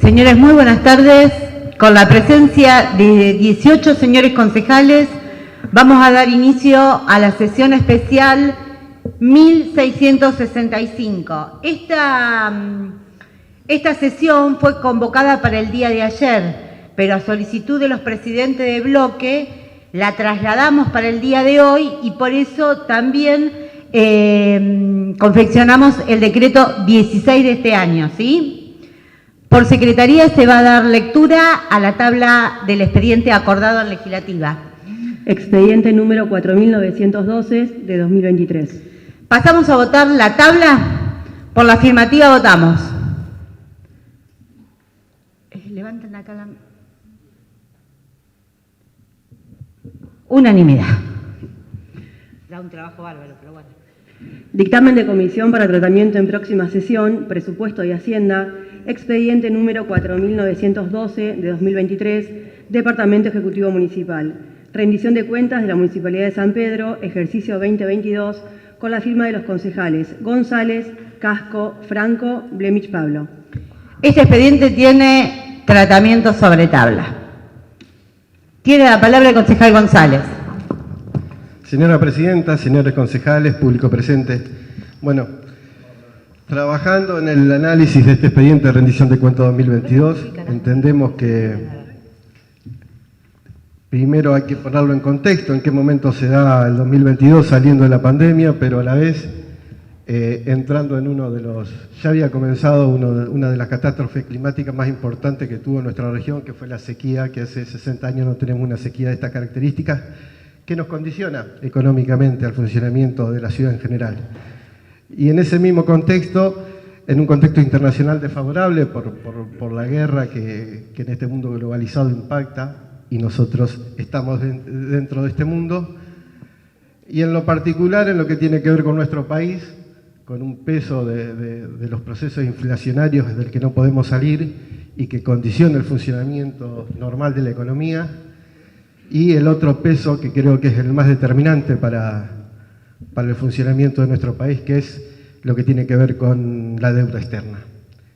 Señores, muy buenas tardes. Con la presencia de 18 señores concejales, vamos a dar inicio a la sesión especial 1665. Esta sesión fue convocada para el día de ayer, pero a solicitud de los presidentes de bloque la trasladamos para el día de hoy y por eso también confeccionamos el decreto 16 de este año, ¿sí? Por secretaría se va a dar lectura a la tabla del expediente acordado en legislativa. Expediente número 4912 de 2023. Pasamos a votar la tabla. Por la afirmativa votamos. Levanten acá la... Unanimidad. Da un trabajo bárbaro, pero bueno. Dictamen de comisión para tratamiento en próxima sesión, presupuesto y hacienda, expediente número 4912 de 2023, Departamento Ejecutivo Municipal. Rendición de cuentas de la Municipalidad de San Pedro, ejercicio 2022, con la firma de los concejales González, Casco, Franco, Blemich Pablo. Este expediente tiene tratamiento sobre tabla. Tiene la palabra el concejal González. Señora Presidenta, señores concejales, público presente. Bueno, trabajando en el análisis de este expediente de rendición de cuentas 2022, entendemos que primero hay que ponerlo en contexto, en qué momento se da el 2022 saliendo de la pandemia, pero a la vez entrando en uno de los... Ya había comenzado una de las catástrofes climáticas más importantes que tuvo nuestra región, que fue la sequía, que hace 60 años no tenemos una sequía de estas características, que nos condiciona económicamente al funcionamiento de la ciudad en general. Y en ese mismo contexto, en un contexto internacional desfavorable por la guerra que en este mundo globalizado impacta, y nosotros estamos dentro de este mundo, y en lo particular en lo que tiene que ver con nuestro país, con un peso de los procesos inflacionarios del que no podemos salir y que condiciona el funcionamiento normal de la economía, y el otro peso que creo que es el más determinante para el funcionamiento de nuestro país, que es lo que tiene que ver con la deuda externa.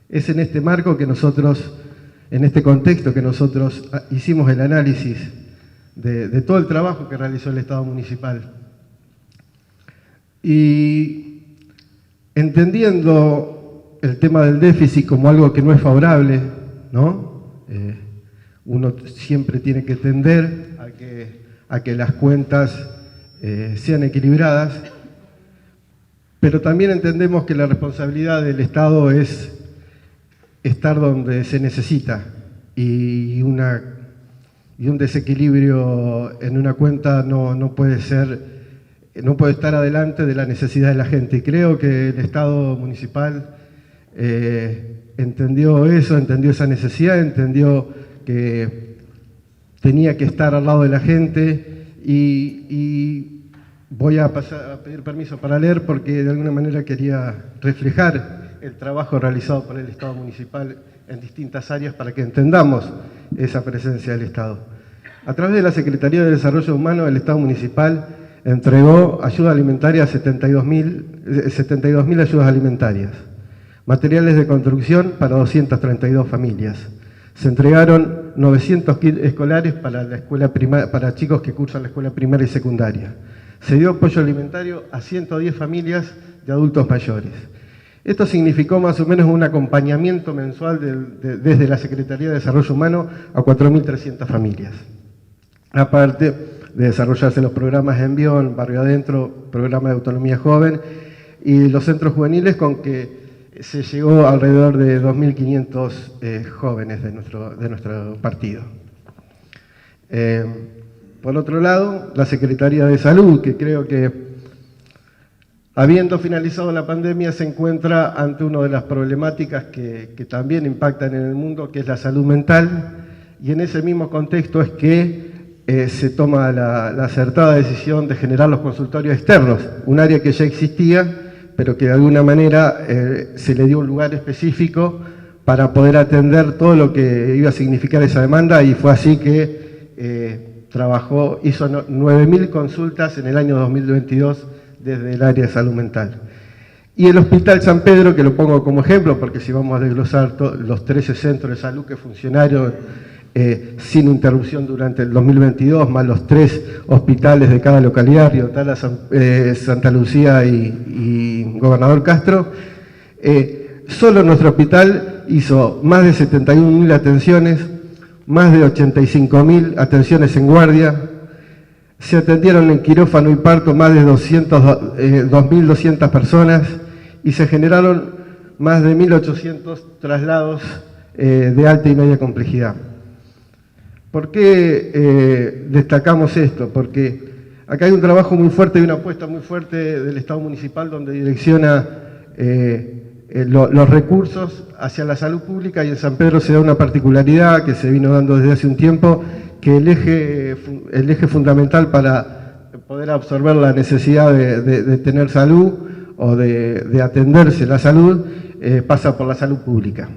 Es en este marco que nosotros, en este contexto que nosotros hicimos el análisis de todo el trabajo que realizó el Estado municipal. Y entendiendo el tema del déficit como algo que no es favorable, ¿no? Uno siempre tiene que tender a que las cuentas sean equilibradas, pero también entendemos que la responsabilidad del Estado es estar donde se necesita y un desequilibrio en una cuenta no puede estar adelante de la necesidad de la gente. Y creo que el Estado municipal entendió eso, entendió esa necesidad, entendió que tenía que estar al lado de la gente y voy a pasar a pedir permiso para leer porque de alguna manera quería reflejar el trabajo realizado por el Estado municipal en distintas áreas para que entendamos esa presencia del Estado. A través de la Secretaría de Desarrollo Humano, el Estado municipal entregó ayuda alimentaria a 72.000 ayudas alimentarias, materiales de construcción para 232 familias. Se entregaron 900 kits escolares para la escuela para chicos que cursan la escuela primaria y secundaria. Se dio apoyo alimentario a 110 familias de adultos mayores. Esto significó más o menos un acompañamiento mensual desde la Secretaría de Desarrollo Humano a 4.300 familias. Aparte de desarrollarse los programas Envión, Barrio Adentro, programa de autonomía joven y los centros juveniles con que se llegó alrededor de 2.500 jóvenes de nuestro partido. Por otro lado, la Secretaría de Salud, que creo que habiendo finalizado la pandemia se encuentra ante una de las problemáticas que también impactan en el mundo, que es la salud mental, y en ese mismo contexto es que se toma la acertada decisión de generar los consultorios externos, un área que ya existía, pero que de alguna manera se le dio un lugar específico para poder atender todo lo que iba a significar esa demanda, y fue así que hizo 9.000 consultas en el año 2022 desde el área de salud mental. Y el Hospital San Pedro, que lo pongo como ejemplo, porque si vamos a desglosar los 13 centros de salud que funcionaron sin interrupción durante el 2022, más los 3 hospitales de cada localidad, Río Tala, Santa Lucía y Gobernador Castro, solo nuestro hospital hizo más de 71.000 atenciones, más de 85.000 atenciones en guardia, se atendieron en quirófano y parto más de 2.200 personas y se generaron más de 1.800 traslados de alta y media complejidad. ¿Por qué destacamos esto? Porque acá hay un trabajo muy fuerte y una apuesta muy fuerte del Estado municipal donde direcciona los recursos hacia la salud pública, y en San Pedro se da una particularidad que se vino dando desde hace un tiempo, que el eje fundamental para poder absorber la necesidad de tener salud o de atenderse la salud pasa por la salud pública.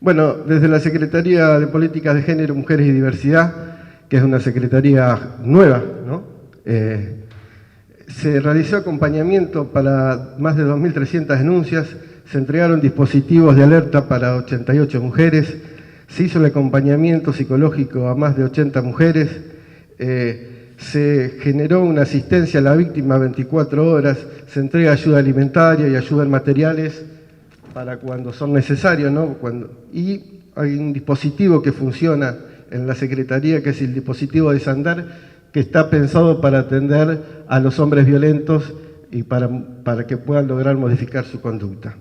Bueno, desde la Secretaría de Políticas de Género, Mujeres y Diversidad, que es una secretaría nueva, ¿no? Se realizó acompañamiento para más de 2.300 denuncias, se entregaron dispositivos de alerta para 88 mujeres, se hizo el acompañamiento psicológico a más de 80 mujeres, se generó una asistencia a la víctima 24 horas, se entrega ayuda alimentaria y ayuda en materiales para cuando son necesarios, ¿no? Y hay un dispositivo que funciona en la Secretaría, que es el dispositivo de Sandar, que está pensado para atender a los hombres violentos y para que puedan lograr modificar su conducta.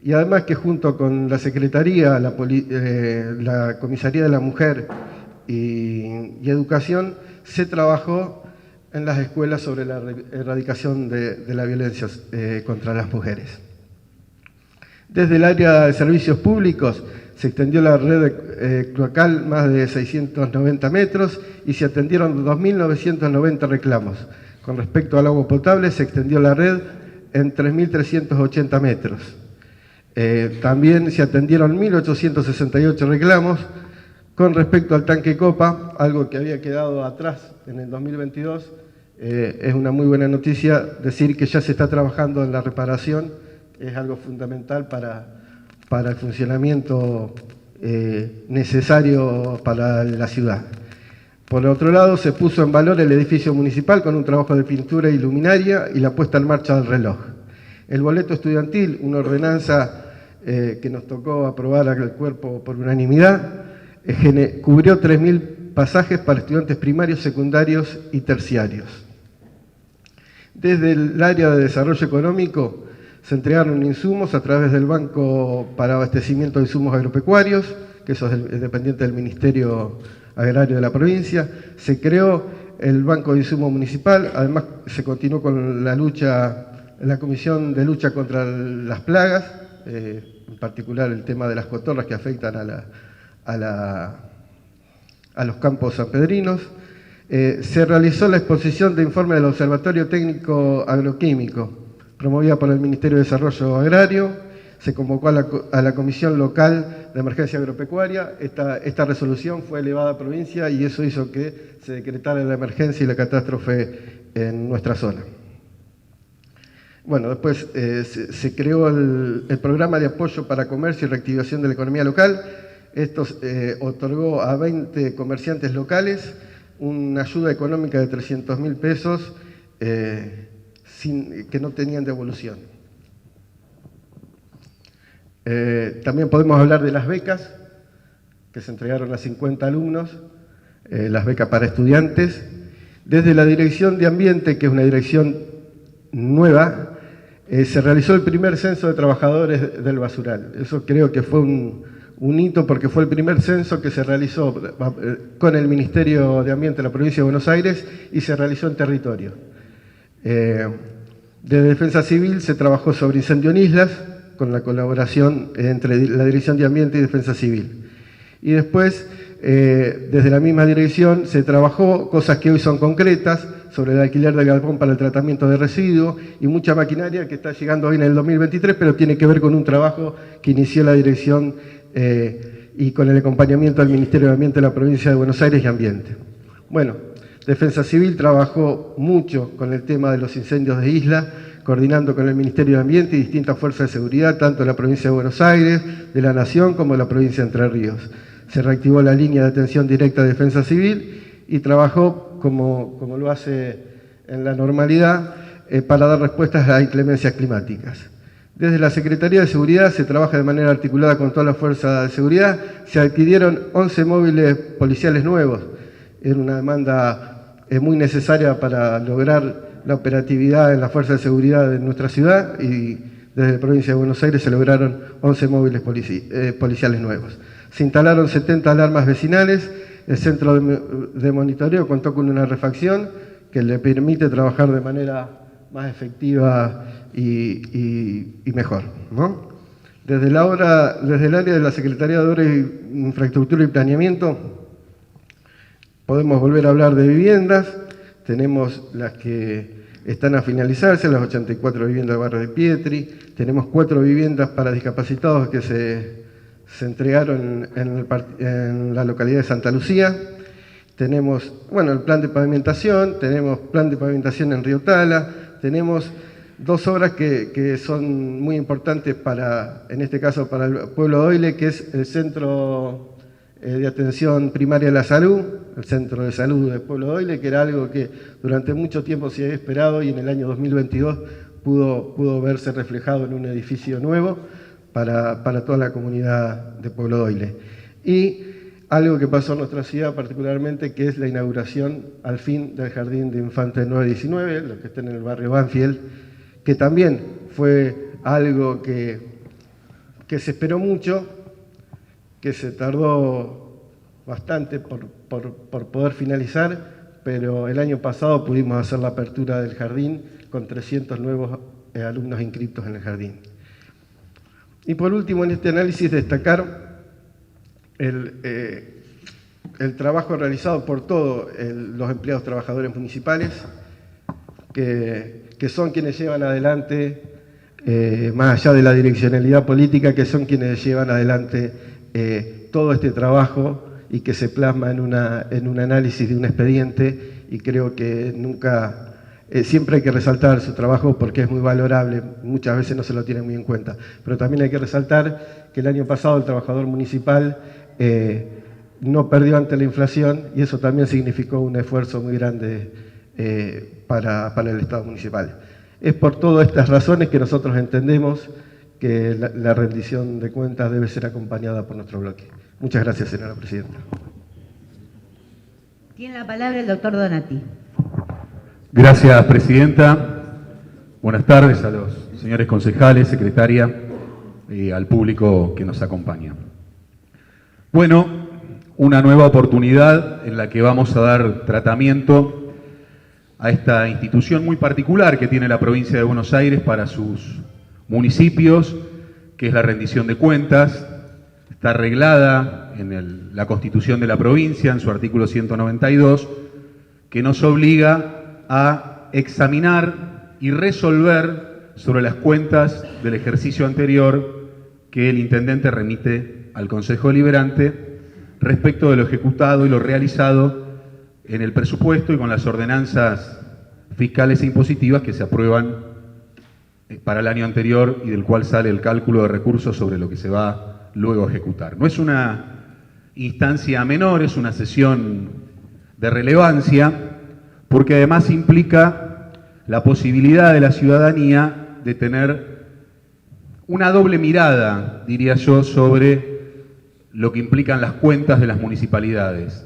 Y además que junto con la Secretaría, la Comisaría de la Mujer y Educación, se trabajó en las escuelas sobre la erradicación de la violencia contra las mujeres. Desde el área de servicios públicos se extendió la red cloacal más de 690 metros y se atendieron 2.990 reclamos. Con respecto al agua potable se extendió la red en 3.380 metros. También se atendieron 1.868 reclamos. Con respecto al tanque Copa, algo que había quedado atrás en el 2022, es una muy buena noticia decir que ya se está trabajando en la reparación, es algo fundamental para el funcionamiento necesario para la ciudad. Por otro lado, se puso en valor el edificio municipal con un trabajo de pintura y luminaria y la puesta en marcha del reloj. El boleto estudiantil, una ordenanza que nos tocó aprobar al cuerpo por unanimidad, cubrió 3.000 pasajes para estudiantes primarios, secundarios y terciarios. Desde el área de desarrollo económico se entregaron insumos a través del Banco para Abastecimiento de Insumos Agropecuarios, que eso es dependiente del Ministerio Agrario de la provincia. Se creó el Banco de Insumos Municipal, además se continuó con la Comisión de Lucha contra las Plagas, en particular el tema de las cotorras que afectan a los campos sanpedrinos. Se realizó la exposición de informe del Observatorio Técnico Agroquímico, promovida por el Ministerio de Desarrollo Agrario. Se convocó a la Comisión Local de Emergencia Agropecuaria. Esta resolución fue elevada a provincia y eso hizo que se decretara la emergencia y la catástrofe en nuestra zona. Bueno, después se creó el programa de apoyo para comercio y reactivación de la economía local. Esto otorgó a 20 comerciantes locales una ayuda económica de 300.000 pesos que no tenían devolución. También podemos hablar de las becas que se entregaron a 50 alumnos, las becas para estudiantes. Desde la Dirección de Ambiente, que es una dirección nueva, se realizó el primer censo de trabajadores del basural. Eso creo que fue un hito porque fue el primer censo que se realizó con el Ministerio de Ambiente de la Provincia de Buenos Aires y se realizó en territorio. De Defensa Civil se trabajó sobre incendio en islas con la colaboración entre la Dirección de Ambiente y Defensa Civil. Y después, desde la misma dirección, se trabajó cosas que hoy son concretas sobre el alquiler del galpón para el tratamiento de residuos y mucha maquinaria que está llegando hoy en el 2023, pero tiene que ver con un trabajo que inició la dirección y con el acompañamiento del Ministerio de Ambiente de la Provincia de Buenos Aires y Ambiente. Bueno, Defensa Civil trabajó mucho con el tema de los incendios de isla, coordinando con el Ministerio de Ambiente y distintas fuerzas de seguridad, tanto de la provincia de Buenos Aires, de la Nación, como de la provincia de Entre Ríos. Se reactivó la línea de atención directa de defensa civil y trabajó, como lo hace en la normalidad, para dar respuestas a las inclemencias climáticas. Desde la Secretaría de Seguridad se trabaja de manera articulada con todas las fuerzas de seguridad. Se adquirieron 11 móviles policiales nuevos. Era una demanda muy necesaria para lograr la operatividad en las fuerzas de seguridad de nuestra ciudad, y desde la provincia de Buenos Aires se lograron 11 móviles policiales nuevos. Se instalaron 70 alarmas vecinales. El centro de monitoreo contó con una refacción que le permite trabajar de manera más efectiva y mejor, ¿no? Desde el área de la Secretaría de Obras, Infraestructura y Planeamiento podemos volver a hablar de viviendas. Tenemos las que están a finalizarse, las 84 viviendas del barrio de Pietri. Tenemos 4 viviendas para discapacitados que se entregaron en la localidad de Santa Lucía. Tenemos, el plan de pavimentación, tenemos plan de pavimentación en Río Tala, tenemos 2 obras que son muy importantes en este caso para el pueblo de Oile, que es el Centro de Atención Primaria de la Salud, el Centro de Salud del pueblo de Oile, que era algo que durante mucho tiempo se había esperado y en el año 2022 pudo verse reflejado en un edificio nuevo para toda la comunidad de pueblo de Oile. Y algo que pasó en nuestra ciudad particularmente, que es la inauguración al fin del Jardín de Infantes 919, los que estén en el barrio Banfield, que también fue algo que se esperó mucho, que se tardó bastante por poder finalizar, pero el año pasado pudimos hacer la apertura del jardín con 300 nuevos alumnos inscritos en el jardín. Y por último, en este análisis destacar el trabajo realizado por todos los empleados trabajadores municipales, que son quienes llevan adelante, más allá de la direccionalidad política, que son quienes llevan adelante todo este trabajo y que se plasma en un análisis de un expediente, y creo que siempre hay que resaltar su trabajo porque es muy valorable, muchas veces no se lo tiene muy en cuenta, pero también hay que resaltar que el año pasado el trabajador municipal no perdió ante la inflación, y eso también significó un esfuerzo muy grande para el Estado municipal. Es por todas estas razones que nosotros entendemos que la rendición de cuentas debe ser acompañada por nuestro bloque. Muchas gracias, señora presidenta. Tiene la palabra el doctor Donati. Gracias, presidenta. Buenas tardes a los señores concejales, secretaria, y al público que nos acompaña. Bueno, una nueva oportunidad en la que vamos a dar tratamiento a esta institución muy particular que tiene la provincia de Buenos Aires para sus municipios, que es la rendición de cuentas. Está reglada en la Constitución de la provincia, en su artículo 192, que nos obliga a examinar y resolver sobre las cuentas del ejercicio anterior que el intendente remite al Consejo Deliberante respecto de lo ejecutado y lo realizado en el presupuesto y con las ordenanzas fiscales e impositivas que se aprueban para el año anterior y del cual sale el cálculo de recursos sobre lo que se va luego a ejecutar. No es una instancia menor, es una sesión de relevancia, porque además implica la posibilidad de la ciudadanía de tener una doble mirada, diría yo, sobre lo que implican las cuentas de las municipalidades.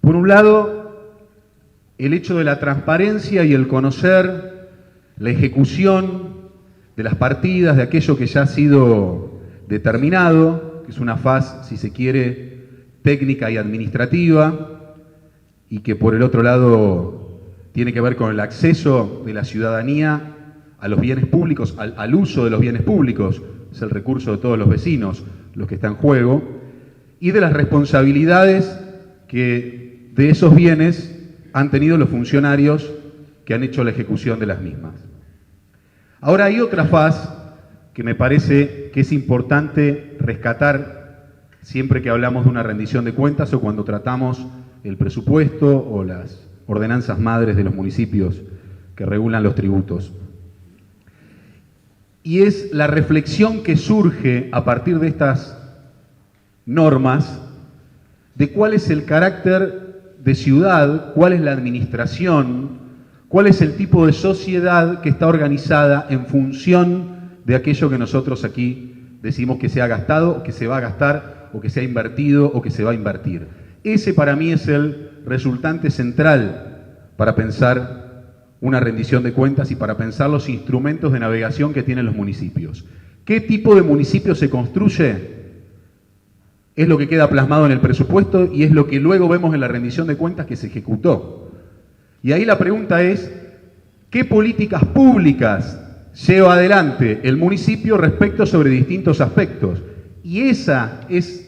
Por un lado, el hecho de la transparencia y el conocer la ejecución de las partidas, de aquello que ya ha sido determinado, que es una faz, si se quiere, técnica y administrativa, y que por el otro lado tiene que ver con el acceso de la ciudadanía a los bienes públicos, al uso de los bienes públicos, es el recurso de todos los vecinos los que está en juego, y de las responsabilidades que de esos bienes han tenido los funcionarios que han hecho la ejecución de las mismas. Ahora hay otra faz que me parece que es importante rescatar siempre que hablamos de una rendición de cuentas o cuando tratamos el presupuesto o las ordenanzas madres de los municipios que regulan los tributos. y es la reflexión que surge a partir de estas normas de cuál es el carácter de ciudad, cuál es la administración, cuál es el tipo de sociedad que está organizada en función de aquello que nosotros aquí decimos que se ha gastado, o que se va a gastar, o que se ha invertido, o que se va a invertir. Ese para mí es el resultante central para pensar una rendición de cuentas y para pensar los instrumentos de navegación que tienen los municipios. ¿Qué tipo de municipio se construye? Es lo que queda plasmado en el presupuesto y es lo que luego vemos en la rendición de cuentas que se ejecutó. Y ahí la pregunta es, ¿qué políticas públicas lleva adelante el municipio respecto sobre distintos aspectos? Y esa es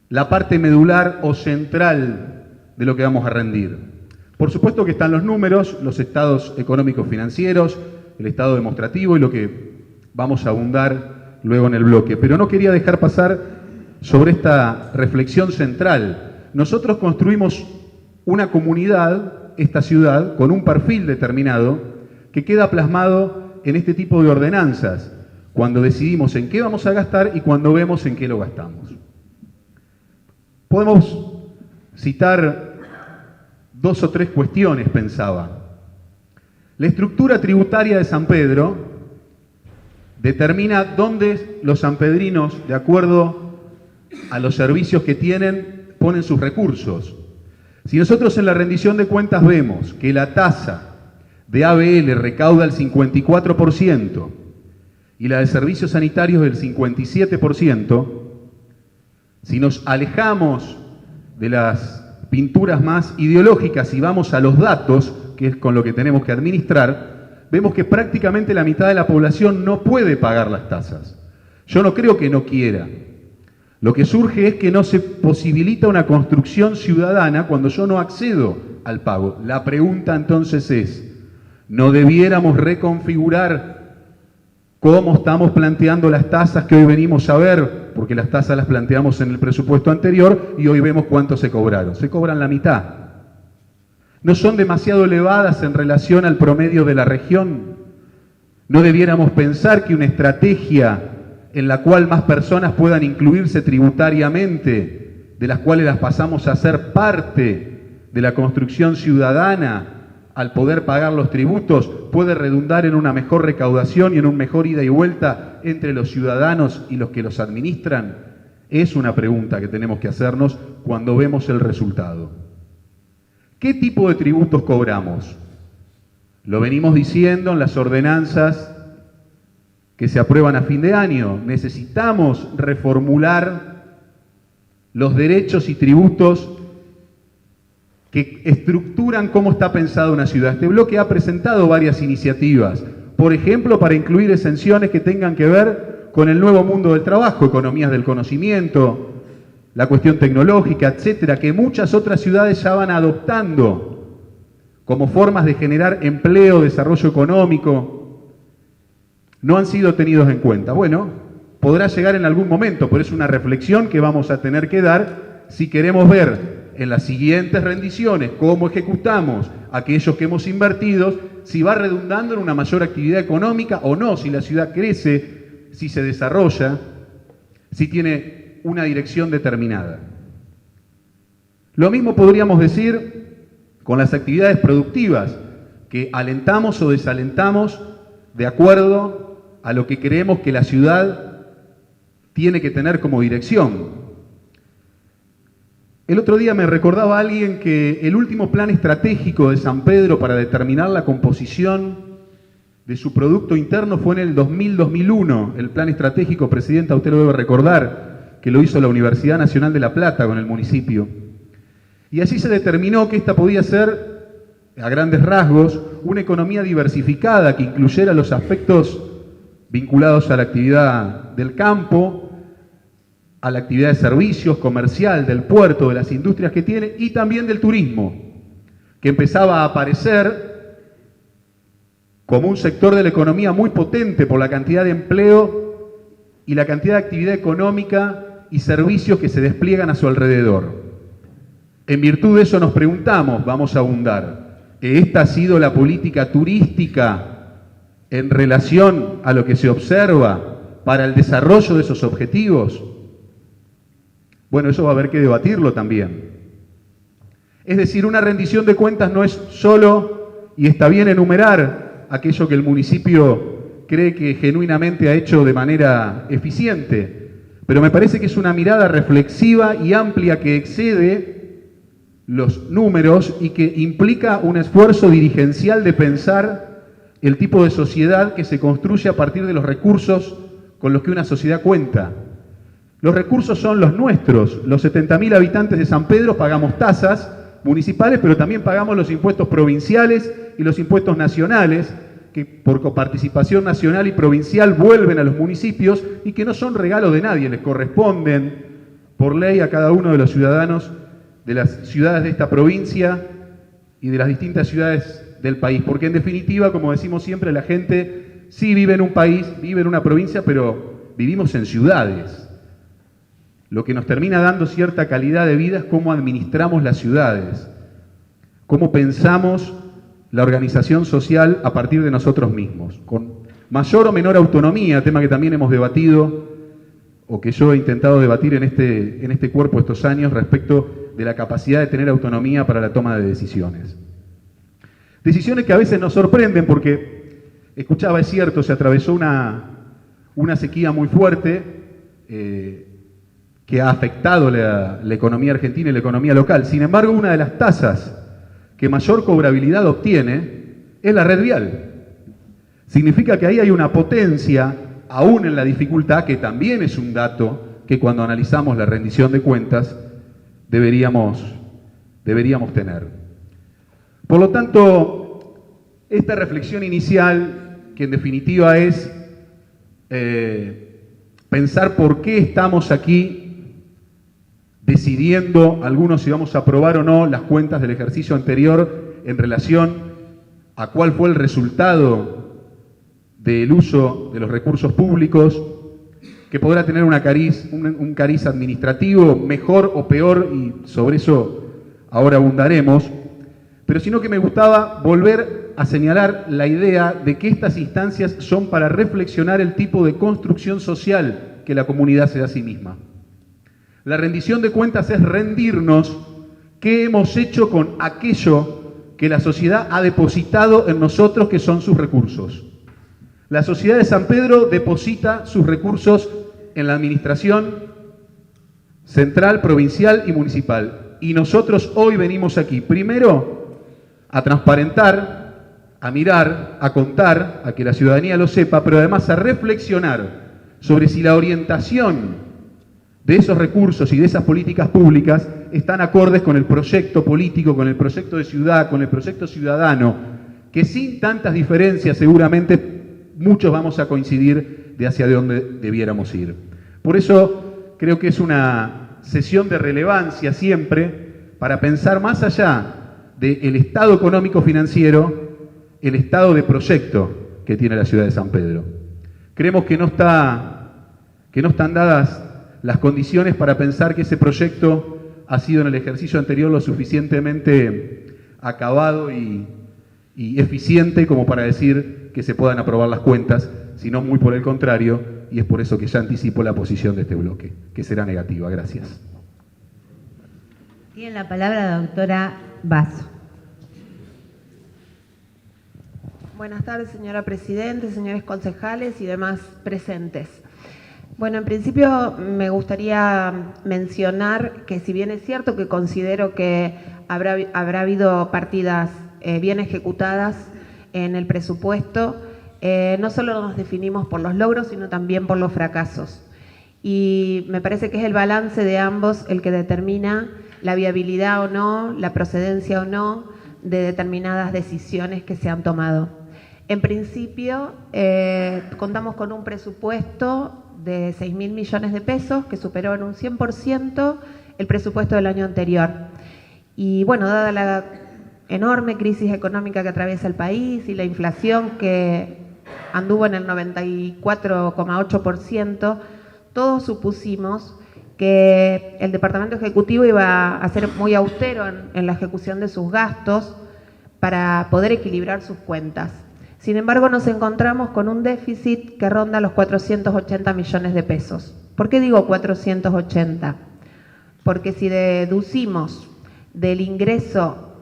la parte medular o central de lo que vamos a rendir. Por supuesto que están los números, los estados económicos financieros, el estado demostrativo y lo que vamos a abundar luego en el bloque. Pero no quería dejar pasar sobre esta reflexión central. Nosotros construimos una comunidad, esta ciudad, con un perfil determinado que queda plasmado en este tipo de ordenanzas, cuando decidimos en qué vamos a gastar y cuando vemos en qué lo gastamos. Podemos citar 2 o 3 cuestiones, pensaba. La estructura tributaria de San Pedro determina dónde los sanpedrinos, de acuerdo a los servicios que tienen, ponen sus recursos. Si nosotros en la rendición de cuentas vemos que la tasa de ABL recauda el 54% y la de servicios sanitarios del 57%, si nos alejamos de las pinturas más ideológicas y vamos a los datos, que es con lo que tenemos que administrar, vemos que prácticamente la mitad de la población no puede pagar las tasas. Yo no creo que no quiera. Lo que surge es que no se posibilita una construcción ciudadana cuando yo no accedo al pago. La pregunta entonces es, ¿no debiéramos reconfigurar cómo estamos planteando las tasas que hoy venimos a ver? Porque las tasas las planteamos en el presupuesto anterior y hoy vemos cuánto se cobraron. Se cobran la mitad. ¿No son demasiado elevadas en relación al promedio de la región? ¿No debiéramos pensar que una estrategia en la cual más personas puedan incluirse tributariamente, de las cuales las pasamos a ser parte de la construcción ciudadana, al poder pagar los tributos, puede redundar en una mejor recaudación y en un mejor ida y vuelta entre los ciudadanos y los que los administran? Es una pregunta que tenemos que hacernos cuando vemos el resultado. ¿Qué tipo de tributos cobramos? Lo venimos diciendo en las ordenanzas que se aprueban a fin de año. Necesitamos reformular los derechos y tributos que estructuran cómo está pensada una ciudad. Este bloque ha presentado varias iniciativas, por ejemplo, para incluir exenciones que tengan que ver con el nuevo mundo del trabajo, economías del conocimiento, la cuestión tecnológica, etcétera, que muchas otras ciudades ya van adoptando como formas de generar empleo, desarrollo económico. No han sido tenidos en cuenta. Bueno, podrá llegar en algún momento, pero es una reflexión que vamos a tener que dar si queremos ver en las siguientes rendiciones cómo ejecutamos aquellos que hemos invertido, si va redundando en una mayor actividad económica o no, si la ciudad crece, si se desarrolla, si tiene una dirección determinada. Lo mismo podríamos decir con las actividades productivas, que alentamos o desalentamos de acuerdo a lo que creemos que la ciudad tiene que tener como dirección. El otro día me recordaba alguien que el último plan estratégico de San Pedro para determinar la composición de su Producto Interno fue en el 2000-2001. El plan estratégico, presidenta, usted lo debe recordar, que lo hizo la Universidad Nacional de La Plata con el municipio. Y allí se determinó que esta podía ser, a grandes rasgos, una economía diversificada que incluyera los aspectos vinculados a la actividad del campo, a la actividad de servicios, comercial, del puerto, de las industrias que tiene y también del turismo, que empezaba a aparecer como un sector de la economía muy potente por la cantidad de empleo y la cantidad de actividad económica y servicios que se despliegan a su alrededor. En virtud de eso nos preguntamos, vamos a abundar, ¿esta ha sido la política turística en relación a lo que se observa para el desarrollo de esos objetivos, bueno, eso va a haber que debatirlo también. Es decir, una rendición de cuentas no es solo, y está bien enumerar aquello que el municipio cree que genuinamente ha hecho de manera eficiente, pero me parece que es una mirada reflexiva y amplia que excede los números y que implica un esfuerzo dirigencial de pensar el tipo de sociedad que se construye a partir de los recursos con los que una sociedad cuenta. Los recursos son los nuestros. Los 70.000 habitantes de San Pedro pagamos tasas municipales, pero también pagamos los impuestos provinciales y los impuestos nacionales, que por coparticipación nacional y provincial vuelven a los municipios y que no son regalo de nadie, les corresponden por ley a cada uno de los ciudadanos de las ciudades de esta provincia y de las distintas ciudades del país. Porque en definitiva, como decimos siempre, la gente sí vive en un país, vive en una provincia, pero vivimos en ciudades. Lo que nos termina dando cierta calidad de vida es cómo administramos las ciudades, cómo pensamos la organización social a partir de nosotros mismos, con mayor o menor autonomía, tema que también hemos debatido, o que yo he intentado debatir en este cuerpo estos años, respecto de la capacidad de tener autonomía para la toma de decisiones. Decisiones que a veces nos sorprenden porque, escuchaba, es cierto, se atravesó una sequía muy fuerte, que ha afectado la economía argentina y la economía local. Sin embargo, una de las tasas que mayor cobrabilidad obtiene es la red vial. Significa que ahí hay una potencia, aún en la dificultad, que también es un dato que cuando analizamos la rendición de cuentas deberíamos tener. Por lo tanto, esta reflexión inicial, que en definitiva es pensar por qué estamos aquí decidiendo algunos si vamos a aprobar o no las cuentas del ejercicio anterior en relación a cuál fue el resultado del uso de los recursos públicos, que podrá tener un cariz administrativo mejor o peor, y sobre eso ahora abundaremos, pero sino que me gustaba volver a señalar la idea de que estas instancias son para reflexionar el tipo de construcción social que la comunidad se da a sí misma. La rendición de cuentas es rendirnos qué hemos hecho con aquello que la sociedad ha depositado en nosotros, que son sus recursos. La sociedad de San Pedro deposita sus recursos en la administración central, provincial y municipal. Y nosotros hoy venimos aquí, primero, a transparentar, a mirar, a contar, a que la ciudadanía lo sepa, pero además a reflexionar sobre si la orientación de esos recursos y de esas políticas públicas están acordes con el proyecto político, con el proyecto de ciudad, con el proyecto ciudadano, que sin tantas diferencias seguramente muchos vamos a coincidir de hacia dónde debiéramos ir. Por eso creo que es una sesión de relevancia siempre para pensar más allá del estado económico-financiero, el estado de proyecto que tiene la ciudad de San Pedro. Creemos que no están dadas las condiciones para pensar que ese proyecto ha sido en el ejercicio anterior lo suficientemente acabado y eficiente como para decir que se puedan aprobar las cuentas, sino muy por el contrario, y es por eso que ya anticipo la posición de este bloque, que será negativa. Gracias. Tiene la palabra la doctora Basso. Buenas tardes, señora Presidente, señores concejales y demás presentes. Bueno, en principio me gustaría mencionar que, si bien es cierto que considero que habrá habido partidas bien ejecutadas en el presupuesto, no solo nos definimos por los logros, sino también por los fracasos. Y me parece que es el balance de ambos el que determina la viabilidad o no, la procedencia o no de determinadas decisiones que se han tomado. En principio, contamos con un presupuesto de 6.000 millones de pesos, que superó en un 100% el presupuesto del año anterior. Y bueno, dada la enorme crisis económica que atraviesa el país y la inflación que anduvo en el 94,8%, todos supusimos que el Departamento Ejecutivo iba a ser muy austero en la ejecución de sus gastos para poder equilibrar sus cuentas. Sin embargo, nos encontramos con un déficit que ronda los 480 millones de pesos. ¿Por qué digo 480? Porque si deducimos del ingreso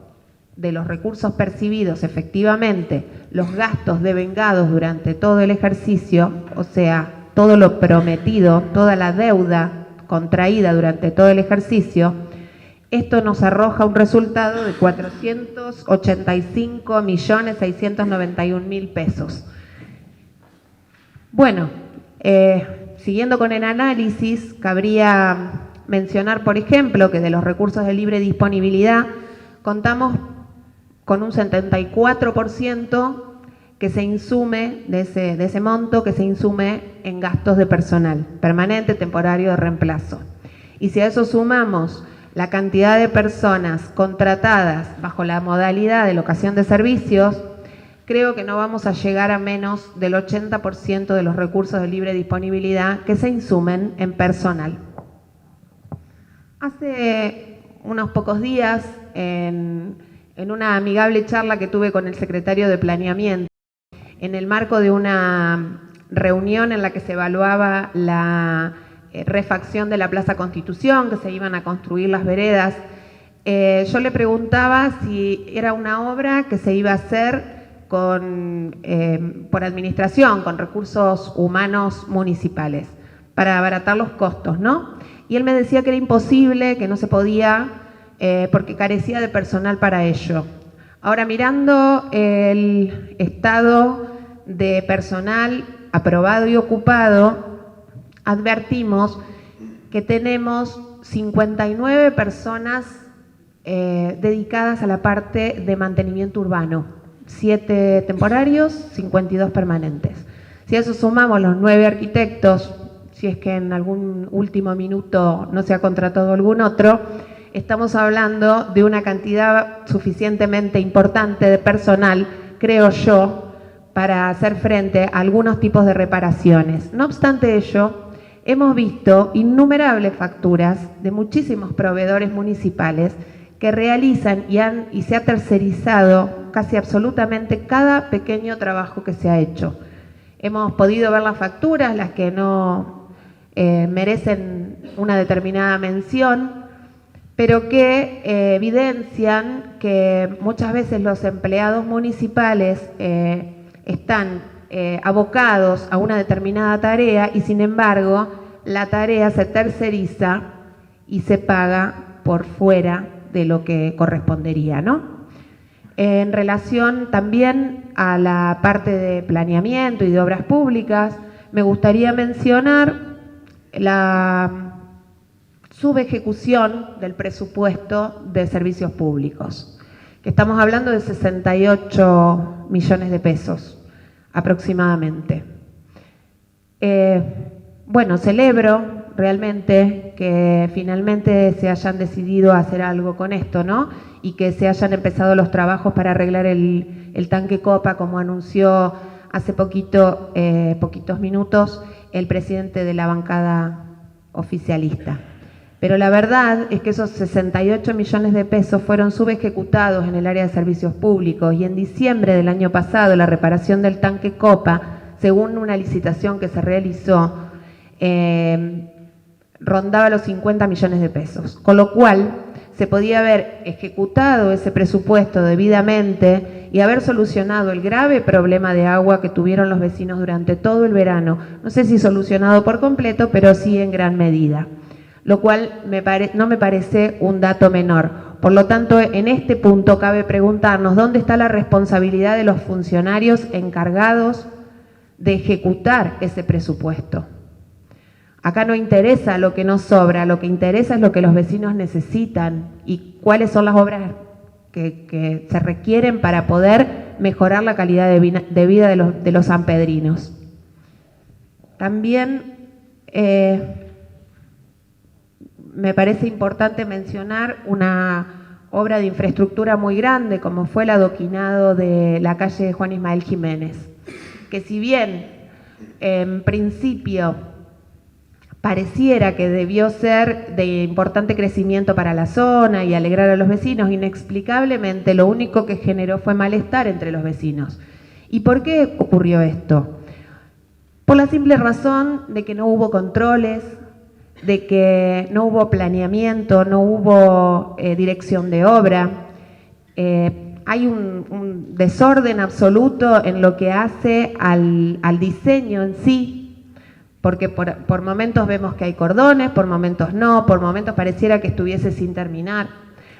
de los recursos percibidos efectivamente los gastos devengados durante todo el ejercicio, o sea, todo lo prometido, toda la deuda contraída durante todo el ejercicio, esto nos arroja un resultado de 485.691.000 pesos. Bueno, siguiendo con el análisis, cabría mencionar, por ejemplo, que de los recursos de libre disponibilidad contamos con un 74% que se insume de ese monto, que se insume en gastos de personal, permanente, temporario, de reemplazo. Y si a eso sumamos la cantidad de personas contratadas bajo la modalidad de locación de servicios, creo que no vamos a llegar a menos del 80% de los recursos de libre disponibilidad que se insumen en personal. Hace unos pocos días, en una amigable charla que tuve con el secretario de Planeamiento, en el marco de una reunión en la que se evaluaba la refacción de la Plaza Constitución, que se iban a construir las veredas, yo le preguntaba si era una obra que se iba a hacer por administración, con recursos humanos municipales, para abaratar los costos, ¿no? Y él me decía que era imposible, que no se podía, porque carecía de personal para ello. Ahora, mirando el estado de personal aprobado y ocupado, advertimos que tenemos 59 personas dedicadas a la parte de mantenimiento urbano, 7 temporarios, 52 permanentes. Si a eso sumamos los 9 arquitectos, si es que en algún último minuto no se ha contratado algún otro, estamos hablando de una cantidad suficientemente importante de personal, creo yo, para hacer frente a algunos tipos de reparaciones. No obstante ello, hemos visto innumerables facturas de muchísimos proveedores municipales que realizan y se ha tercerizado casi absolutamente cada pequeño trabajo que se ha hecho. Hemos podido ver las facturas, las que no merecen una determinada mención, pero que evidencian que muchas veces los empleados municipales están abocados a una determinada tarea y sin embargo la tarea se terceriza y se paga por fuera de lo que correspondería, ¿no? En relación también a la parte de planeamiento y de obras públicas, me gustaría mencionar la subejecución del presupuesto de servicios públicos, que estamos hablando de 68 millones de pesos aproximadamente. Bueno, celebro realmente que finalmente se hayan decidido hacer algo con esto, ¿no? Y que se hayan empezado los trabajos para arreglar el tanque Copa, como anunció hace poquitos minutos el presidente de la bancada oficialista. Pero la verdad es que esos 68 millones de pesos fueron subejecutados en el área de servicios públicos y en diciembre del año pasado la reparación del tanque Copa, según una licitación que se realizó, rondaba los 50 millones de pesos, con lo cual se podía haber ejecutado ese presupuesto debidamente y haber solucionado el grave problema de agua que tuvieron los vecinos durante todo el verano. No sé si solucionado por completo, pero sí en gran medida, lo cual no me parece un dato menor. Por lo tanto, en este punto cabe preguntarnos dónde está la responsabilidad de los funcionarios encargados de ejecutar ese presupuesto. Acá no interesa lo que nos sobra, lo que interesa es lo que los vecinos necesitan y cuáles son las obras que se requieren para poder mejorar la calidad de vida de los sanpedrinos. También me parece importante mencionar una obra de infraestructura muy grande, como fue el adoquinado de la calle Juan Ismael Jiménez, que si bien en principio pareciera que debió ser de importante crecimiento para la zona y alegrar a los vecinos, inexplicablemente lo único que generó fue malestar entre los vecinos. ¿Y por qué ocurrió esto? Por la simple razón de que no hubo controles, de que no hubo planeamiento, no hubo dirección de obra. Hay un desorden absoluto en lo que hace al diseño en sí, porque por momentos vemos que hay cordones, por momentos no, por momentos pareciera que estuviese sin terminar.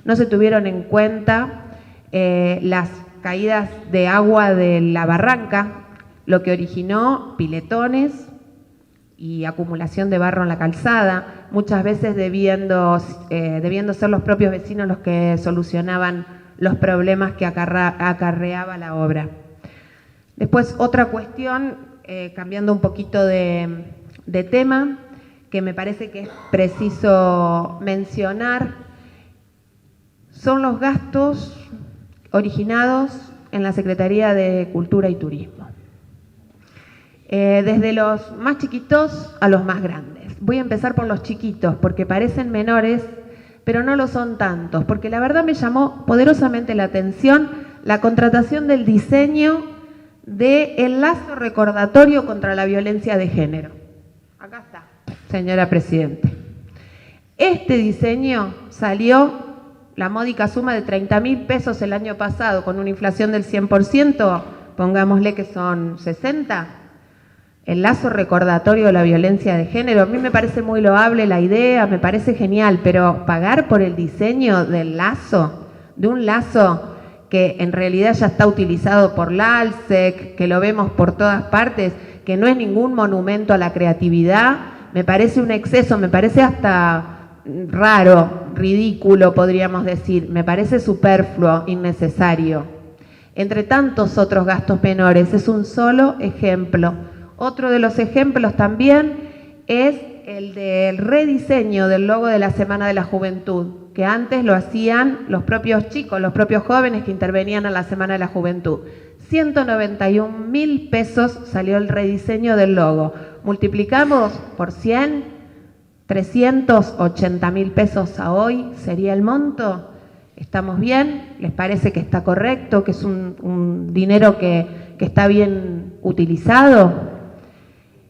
No se tuvieron en cuenta las caídas de agua de la barranca, lo que originó piletones y acumulación de barro en la calzada, muchas veces debiendo ser los propios vecinos los que solucionaban los problemas que acarreaba la obra. Después, otra cuestión, cambiando un poquito de tema, que me parece que es preciso mencionar, son los gastos originados en la Secretaría de Cultura y Turismo. Desde los más chiquitos a los más grandes. Voy a empezar por los chiquitos, porque parecen menores, pero no lo son tantos, porque la verdad me llamó poderosamente la atención la contratación del diseño del lazo recordatorio contra la violencia de género. Acá está, señora Presidenta. Este diseño salió la módica suma de 30.000 pesos el año pasado, con una inflación del 100%, pongámosle que son 60. El lazo recordatorio de la violencia de género, a mí me parece muy loable la idea, me parece genial, pero pagar por el diseño del lazo, de un lazo que en realidad ya está utilizado por la ALSEC, que lo vemos por todas partes, que no es ningún monumento a la creatividad, me parece un exceso, me parece hasta raro, ridículo podríamos decir, me parece superfluo, innecesario. Entre tantos otros gastos menores, es un solo ejemplo. Otro de los ejemplos también es el del rediseño del logo de la Semana de la Juventud, que antes lo hacían los propios chicos, los propios jóvenes que intervenían en la Semana de la Juventud. 191.000 pesos salió el rediseño del logo. Multiplicamos por 100, 380.000 pesos a hoy sería el monto. ¿Estamos bien? ¿Les parece que está correcto, que es un dinero que está bien utilizado?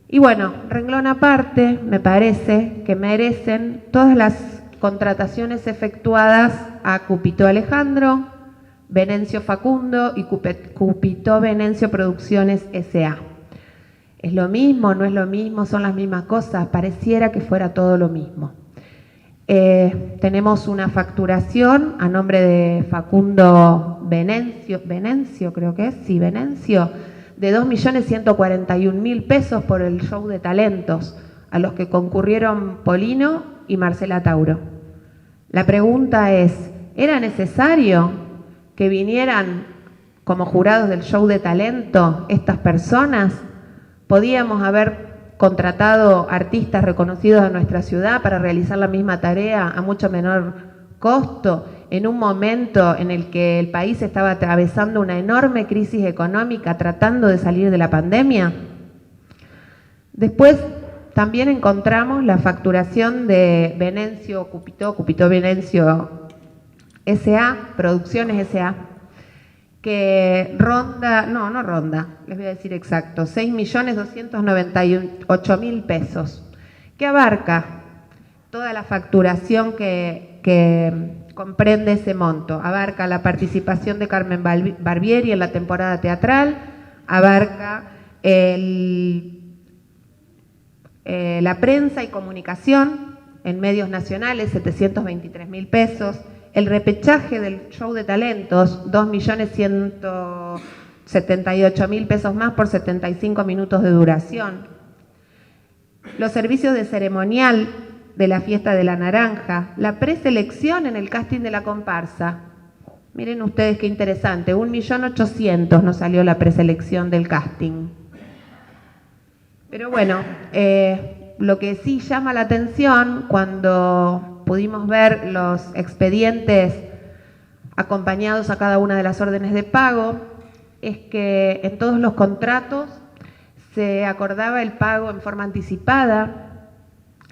Y bueno, renglón aparte, me parece que merecen todas las contrataciones efectuadas a Cupito Alejandro, Venencio Facundo y Cupito Venencio Producciones S.A. ¿Es lo mismo? ¿No es lo mismo? ¿Son las mismas cosas? Pareciera que fuera todo lo mismo. Tenemos una facturación a nombre de Facundo Venencio creo que es, sí, Venencio, de 2.141.000 pesos por el show de talentos, a los que concurrieron Polino y Marcela Tauro. La pregunta es, ¿era necesario que vinieran como jurados del show de talento estas personas? ¿Podíamos haber contratado artistas reconocidos de nuestra ciudad para realizar la misma tarea a mucho menor costo, en un momento en el que el país estaba atravesando una enorme crisis económica tratando de salir de la pandemia? Después también encontramos la facturación de Venencio Cupito Venencio S.A., Producciones S.A., que ronda, no ronda, les voy a decir exacto, 6.298.000 pesos, que abarca toda la facturación que comprende ese monto. Abarca la participación de Carmen Barbieri en la temporada teatral, abarca la prensa y comunicación en medios nacionales, 723.000 pesos, el repechaje del show de talentos, 2.178.000 pesos más por 75 minutos de duración, los servicios de ceremonial de la fiesta de la naranja, la preselección en el casting de la comparsa. Miren ustedes qué interesante, 1.800.000 nos salió la preselección del casting. Pero bueno, lo que sí llama la atención cuando pudimos ver los expedientes acompañados a cada una de las órdenes de pago es que en todos los contratos se acordaba el pago en forma anticipada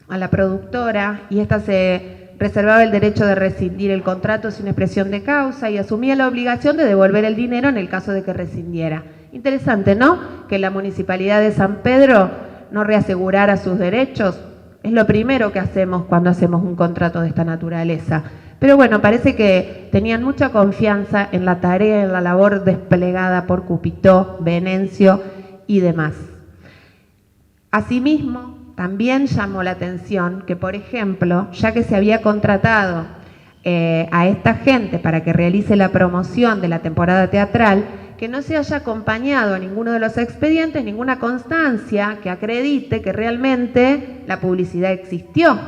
a la productora y ésta se reservaba el derecho de rescindir el contrato sin expresión de causa y asumía la obligación de devolver el dinero en el caso de que rescindiera. Interesante, ¿no? Que la Municipalidad de San Pedro no reasegurara sus derechos. Es lo primero que hacemos cuando hacemos un contrato de esta naturaleza. Pero bueno, parece que tenían mucha confianza en la tarea, en la labor desplegada por Cupitó, Venencio y demás. Asimismo, también llamó la atención que, por ejemplo, ya que se había contratado a esta gente para que realice la promoción de la temporada teatral, que no se haya acompañado a ninguno de los expedientes ninguna constancia que acredite que realmente la publicidad existió.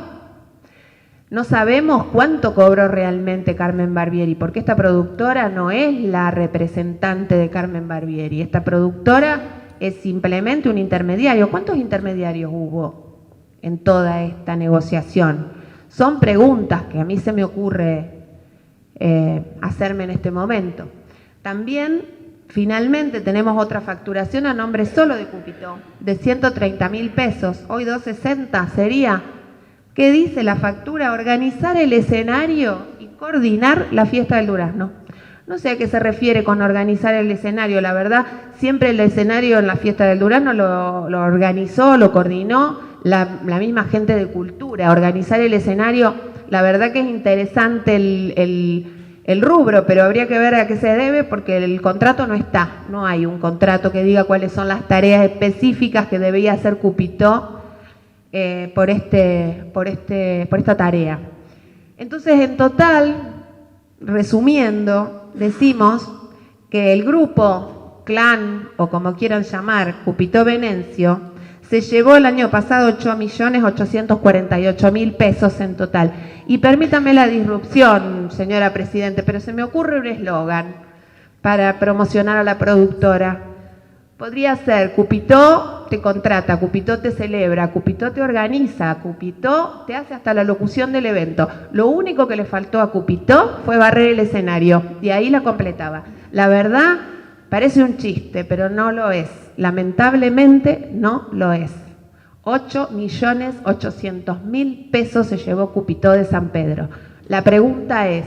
No sabemos cuánto cobró realmente Carmen Barbieri, porque esta productora no es la representante de Carmen Barbieri. Esta productora es simplemente un intermediario. ¿Cuántos intermediarios hubo en toda esta negociación? Son preguntas que a mí se me ocurre hacerme en este momento. También, finalmente, tenemos otra facturación a nombre solo de Cupitó, de 130.000 pesos. Hoy 260 sería. ¿Qué dice la factura? Organizar el escenario y coordinar la fiesta del durazno. No sé a qué se refiere con organizar el escenario. La verdad, siempre el escenario en la fiesta del durazno lo organizó, lo coordinó la misma gente de cultura. Organizar el escenario, la verdad que es interesante el rubro, pero habría que ver a qué se debe porque el contrato no está. No hay un contrato que diga cuáles son las tareas específicas que debía hacer Cupitó por esta tarea. Entonces, en total, resumiendo, decimos que el grupo, clan o como quieran llamar, Cupitó Venencio, se llevó el año pasado 8.848.000 pesos en total. Y permítame la disrupción, señora Presidente, pero se me ocurre un eslogan para promocionar a la productora. Podría ser: Cupitó te contrata, Cupitó te celebra, Cupitó te organiza, Cupitó te hace hasta la locución del evento. Lo único que le faltó a Cupitó fue barrer el escenario y ahí la completaba. La verdad, parece un chiste, pero no lo es. Lamentablemente no lo es. 8.800.000 pesos se llevó Cupitó de San Pedro. La pregunta es,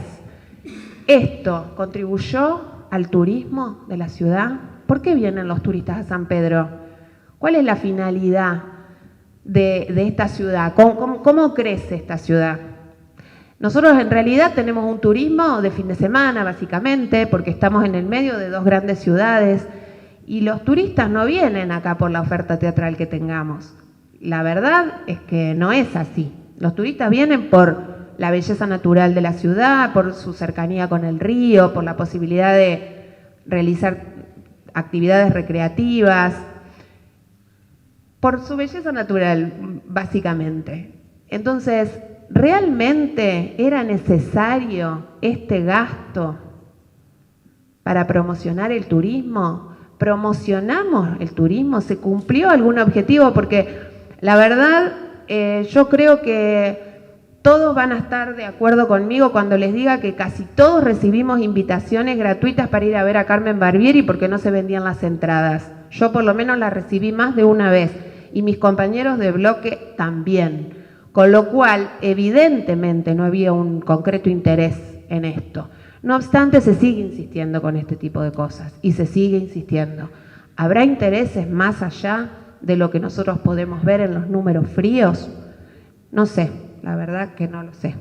¿esto contribuyó al turismo de la ciudad? ¿Por qué vienen los turistas a San Pedro? ¿Cuál es la finalidad de esta ciudad? ¿Cómo crece esta ciudad? Nosotros en realidad tenemos un turismo de fin de semana, básicamente, porque estamos en el medio de dos grandes ciudades y los turistas no vienen acá por la oferta teatral que tengamos. La verdad es que no es así. Los turistas vienen por la belleza natural de la ciudad, por su cercanía con el río, por la posibilidad de realizar actividades recreativas, por su belleza natural, básicamente. Entonces, ¿realmente era necesario este gasto para promocionar el turismo? ¿Promocionamos el turismo? ¿Se cumplió algún objetivo? Porque la verdad, yo creo que todos van a estar de acuerdo conmigo cuando les diga que casi todos recibimos invitaciones gratuitas para ir a ver a Carmen Barbieri porque no se vendían las entradas. Yo por lo menos las recibí más de una vez y mis compañeros de bloque también. Con lo cual, evidentemente no había un concreto interés en esto. No obstante, se sigue insistiendo con este tipo de cosas y se sigue insistiendo. ¿Habrá intereses más allá de lo que nosotros podemos ver en los números fríos? No sé. La verdad que no lo sé.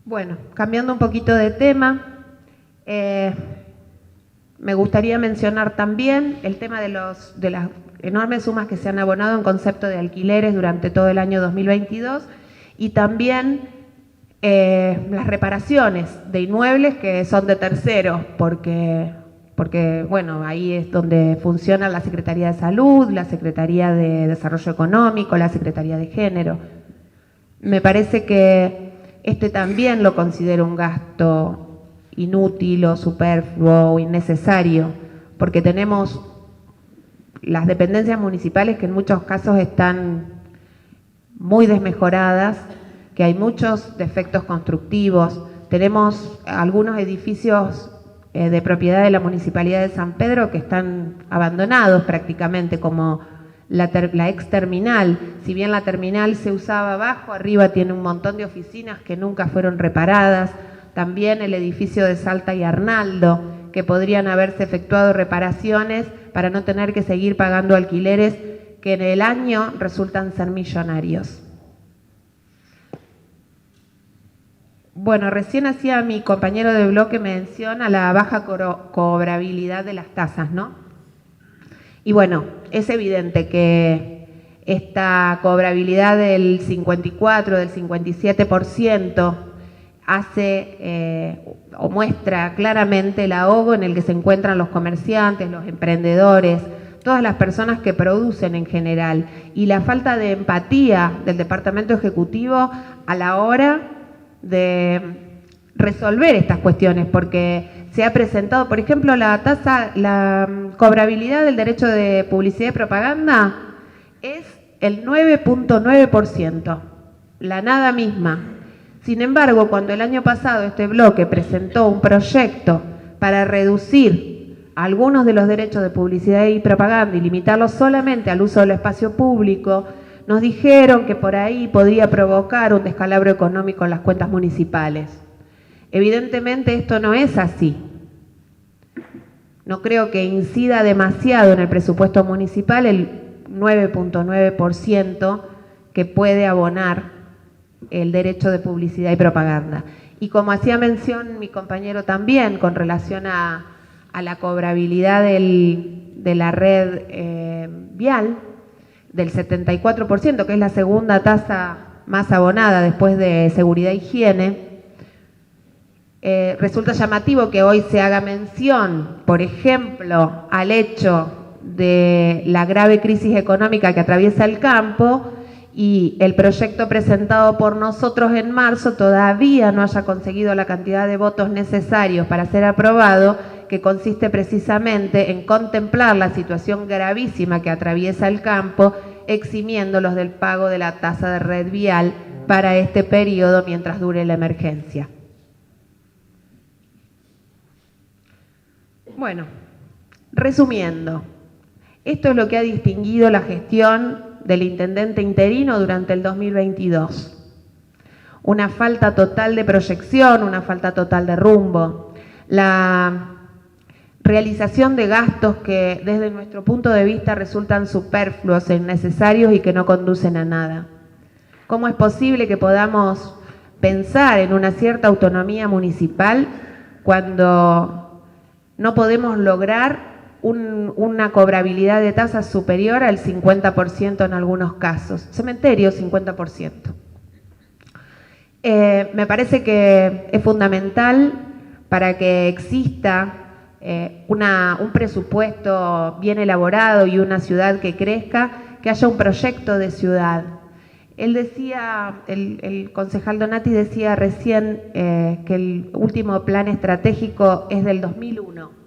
Bueno, cambiando un poquito de tema, me gustaría mencionar también el tema de las enormes sumas que se han abonado en concepto de alquileres durante todo el año 2022 y también las reparaciones de inmuebles que son de terceros, porque bueno, ahí es donde funciona la Secretaría de Salud, la Secretaría de Desarrollo Económico, la Secretaría de Género. Me parece que este también lo considero un gasto inútil o superfluo o innecesario, porque tenemos las dependencias municipales que en muchos casos están muy desmejoradas, que hay muchos defectos constructivos, tenemos algunos edificios de propiedad de la Municipalidad de San Pedro que están abandonados prácticamente, como la ex terminal. Si bien la terminal se usaba abajo, arriba tiene un montón de oficinas que nunca fueron reparadas. También el edificio de Salta y Arnaldo, que podrían haberse efectuado reparaciones para no tener que seguir pagando alquileres que en el año resultan ser millonarios. Bueno, recién hacía mi compañero de bloque mención a la baja cobrabilidad de las tasas, ¿no? Y bueno, es evidente que esta cobrabilidad del 54, del 57% hace o muestra claramente el ahogo en el que se encuentran los comerciantes, los emprendedores, todas las personas que producen en general, y la falta de empatía del Departamento Ejecutivo a la hora de resolver estas cuestiones, porque se ha presentado, por ejemplo, la cobrabilidad del derecho de publicidad y propaganda es el 9.9%, la nada misma. Sin embargo, cuando el año pasado este bloque presentó un proyecto para reducir algunos de los derechos de publicidad y propaganda y limitarlos solamente al uso del espacio público, nos dijeron que por ahí podría provocar un descalabro económico en las cuentas municipales. Evidentemente esto no es así. No creo que incida demasiado en el presupuesto municipal el 9.9% que puede abonar el derecho de publicidad y propaganda. Y como hacía mención mi compañero también con relación a la cobrabilidad de la red vial, del 74%, que es la segunda tasa más abonada después de seguridad e higiene, resulta llamativo que hoy se haga mención, por ejemplo, al hecho de la grave crisis económica que atraviesa el campo y el proyecto presentado por nosotros en marzo todavía no haya conseguido la cantidad de votos necesarios para ser aprobado, que consiste precisamente en contemplar la situación gravísima que atraviesa el campo, eximiéndolos del pago de la tasa de red vial para este periodo mientras dure la emergencia. Bueno, resumiendo, esto es lo que ha distinguido la gestión del intendente interino durante el 2022. Una falta total de proyección, una falta total de rumbo, la realización de gastos que desde nuestro punto de vista resultan superfluos e innecesarios y que no conducen a nada. ¿Cómo es posible que podamos pensar en una cierta autonomía municipal cuando no podemos lograr una cobrabilidad de tasas superior al 50% en algunos casos? Cementerios, 50%. Me parece que es fundamental para que exista un presupuesto bien elaborado y una ciudad que crezca, que haya un proyecto de ciudad. Él decía, el concejal Donati decía recién que el último plan estratégico es del 2001.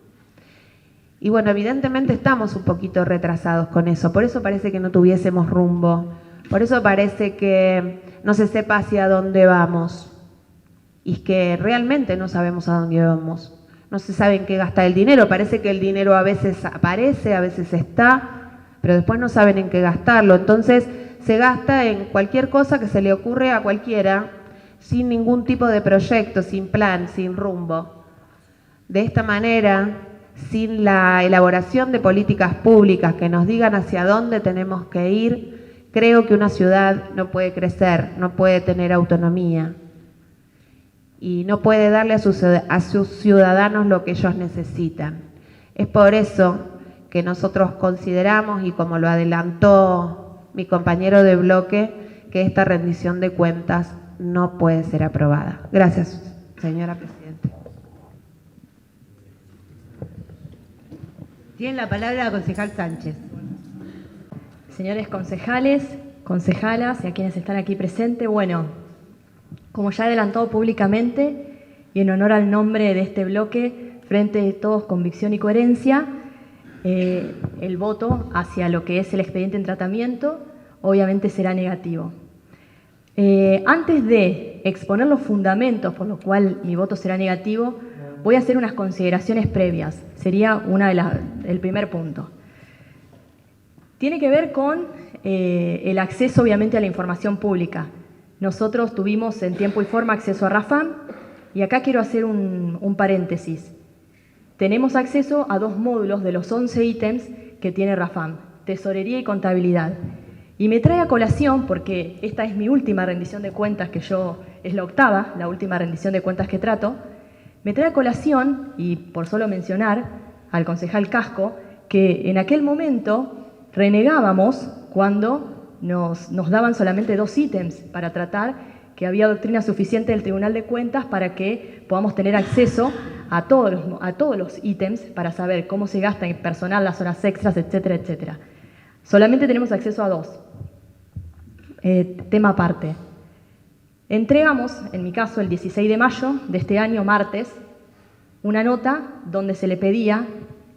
Y bueno, evidentemente estamos un poquito retrasados con eso, por eso parece que no tuviésemos rumbo, por eso parece que no se sepa hacia dónde vamos y que realmente no sabemos a dónde vamos. No se sabe en qué gastar el dinero, parece que el dinero a veces aparece, a veces está, pero después no saben en qué gastarlo. Entonces se gasta en cualquier cosa que se le ocurre a cualquiera, sin ningún tipo de proyecto, sin plan, sin rumbo. De esta manera, sin la elaboración de políticas públicas que nos digan hacia dónde tenemos que ir, creo que una ciudad no puede crecer, no puede tener autonomía y no puede darle a sus ciudadanos lo que ellos necesitan. Es por eso que nosotros consideramos, y como lo adelantó mi compañero de bloque, que esta rendición de cuentas no puede ser aprobada. Gracias, señora presidenta. Tiene la palabra la concejal Sánchez. Señores concejales, concejalas y a quienes están aquí presentes, bueno, como ya adelantado públicamente y en honor al nombre de este bloque, Frente de Todos, Convicción y Coherencia, el voto hacia lo que es el expediente en tratamiento obviamente será negativo. Antes de exponer los fundamentos por los cuales mi voto será negativo, voy a hacer unas consideraciones previas. Sería el primer punto. Tiene que ver con el acceso, obviamente, a la información pública. Nosotros tuvimos en tiempo y forma acceso a Rafam, y acá quiero hacer un paréntesis. tenemos acceso a 2 módulos de los 11 ítems que tiene RAFAM, tesorería y contabilidad. Y me trae a colación, porque esta es mi última rendición de cuentas, es la octava, la última rendición de cuentas que trato, me trae a colación, y por solo mencionar al concejal Casco, que en aquel momento renegábamos cuando nos daban solamente 2 ítems para tratar, que había doctrina suficiente del Tribunal de Cuentas para que podamos tener acceso a todos los ítems para saber cómo se gasta en personal, las horas extras, etcétera, etcétera. Solamente tenemos acceso a 2. Tema aparte. Entregamos, en mi caso, el 16 de mayo de este año, martes, una nota donde se le pedía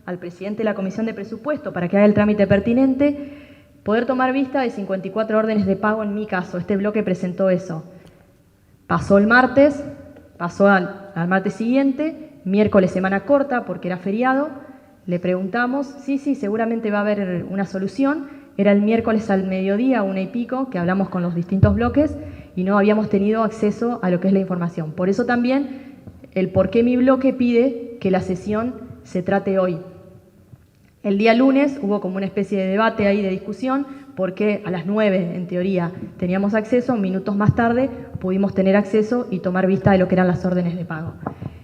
al presidente de la Comisión de Presupuesto, para que haga el trámite pertinente, poder tomar vista de 54 órdenes de pago en mi caso. Este bloque presentó eso. Pasó el martes, pasó al martes siguiente, miércoles semana corta porque era feriado, le preguntamos, sí, seguramente va a haber una solución. Era el miércoles al mediodía, 1 y pico, que hablamos con los distintos bloques y no habíamos tenido acceso a lo que es la información. Por eso también el por qué mi bloque pide que la sesión se trate hoy. El día lunes hubo como una especie de debate ahí, de discusión, porque a las 9, en teoría, teníamos acceso, minutos más tarde pudimos tener acceso y tomar vista de lo que eran las órdenes de pago.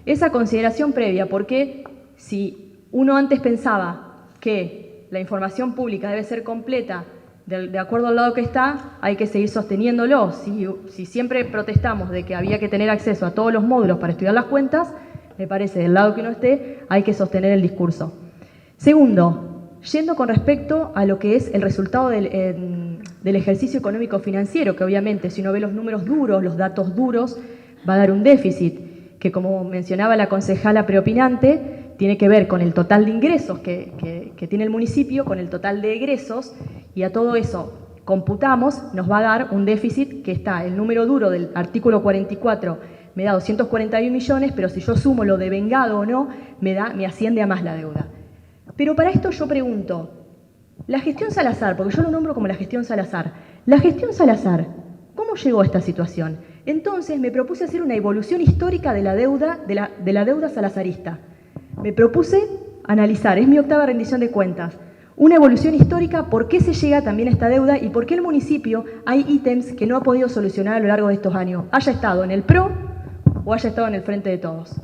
Esa consideración previa, porque si uno antes pensaba que la información pública debe ser completa, de acuerdo al lado que está, hay que seguir sosteniéndolo. Si siempre protestamos de que había que tener acceso a todos los módulos para estudiar las cuentas, me parece, del lado que uno esté, hay que sostener el discurso. Segundo, yendo con respecto a lo que es el resultado del ejercicio económico financiero, que obviamente si uno ve los números duros, los datos duros, va a dar un déficit, que como mencionaba la concejala preopinante, tiene que ver con el total de ingresos que tiene el municipio, con el total de egresos, y a todo eso computamos, nos va a dar un déficit que está, el número duro del artículo 44 me da 241 millones, pero si yo sumo lo devengado o no, me asciende a más la deuda. Pero para esto yo pregunto, la gestión Salazar, porque yo lo nombro como la gestión Salazar, ¿cómo llegó a esta situación? Entonces me propuse hacer una evolución histórica de la deuda salazarista. Me propuse analizar, es mi octava rendición de cuentas, una evolución histórica, por qué se llega también a esta deuda y por qué el municipio hay ítems que no ha podido solucionar a lo largo de estos años, haya estado en el PRO o haya estado en el Frente de Todos.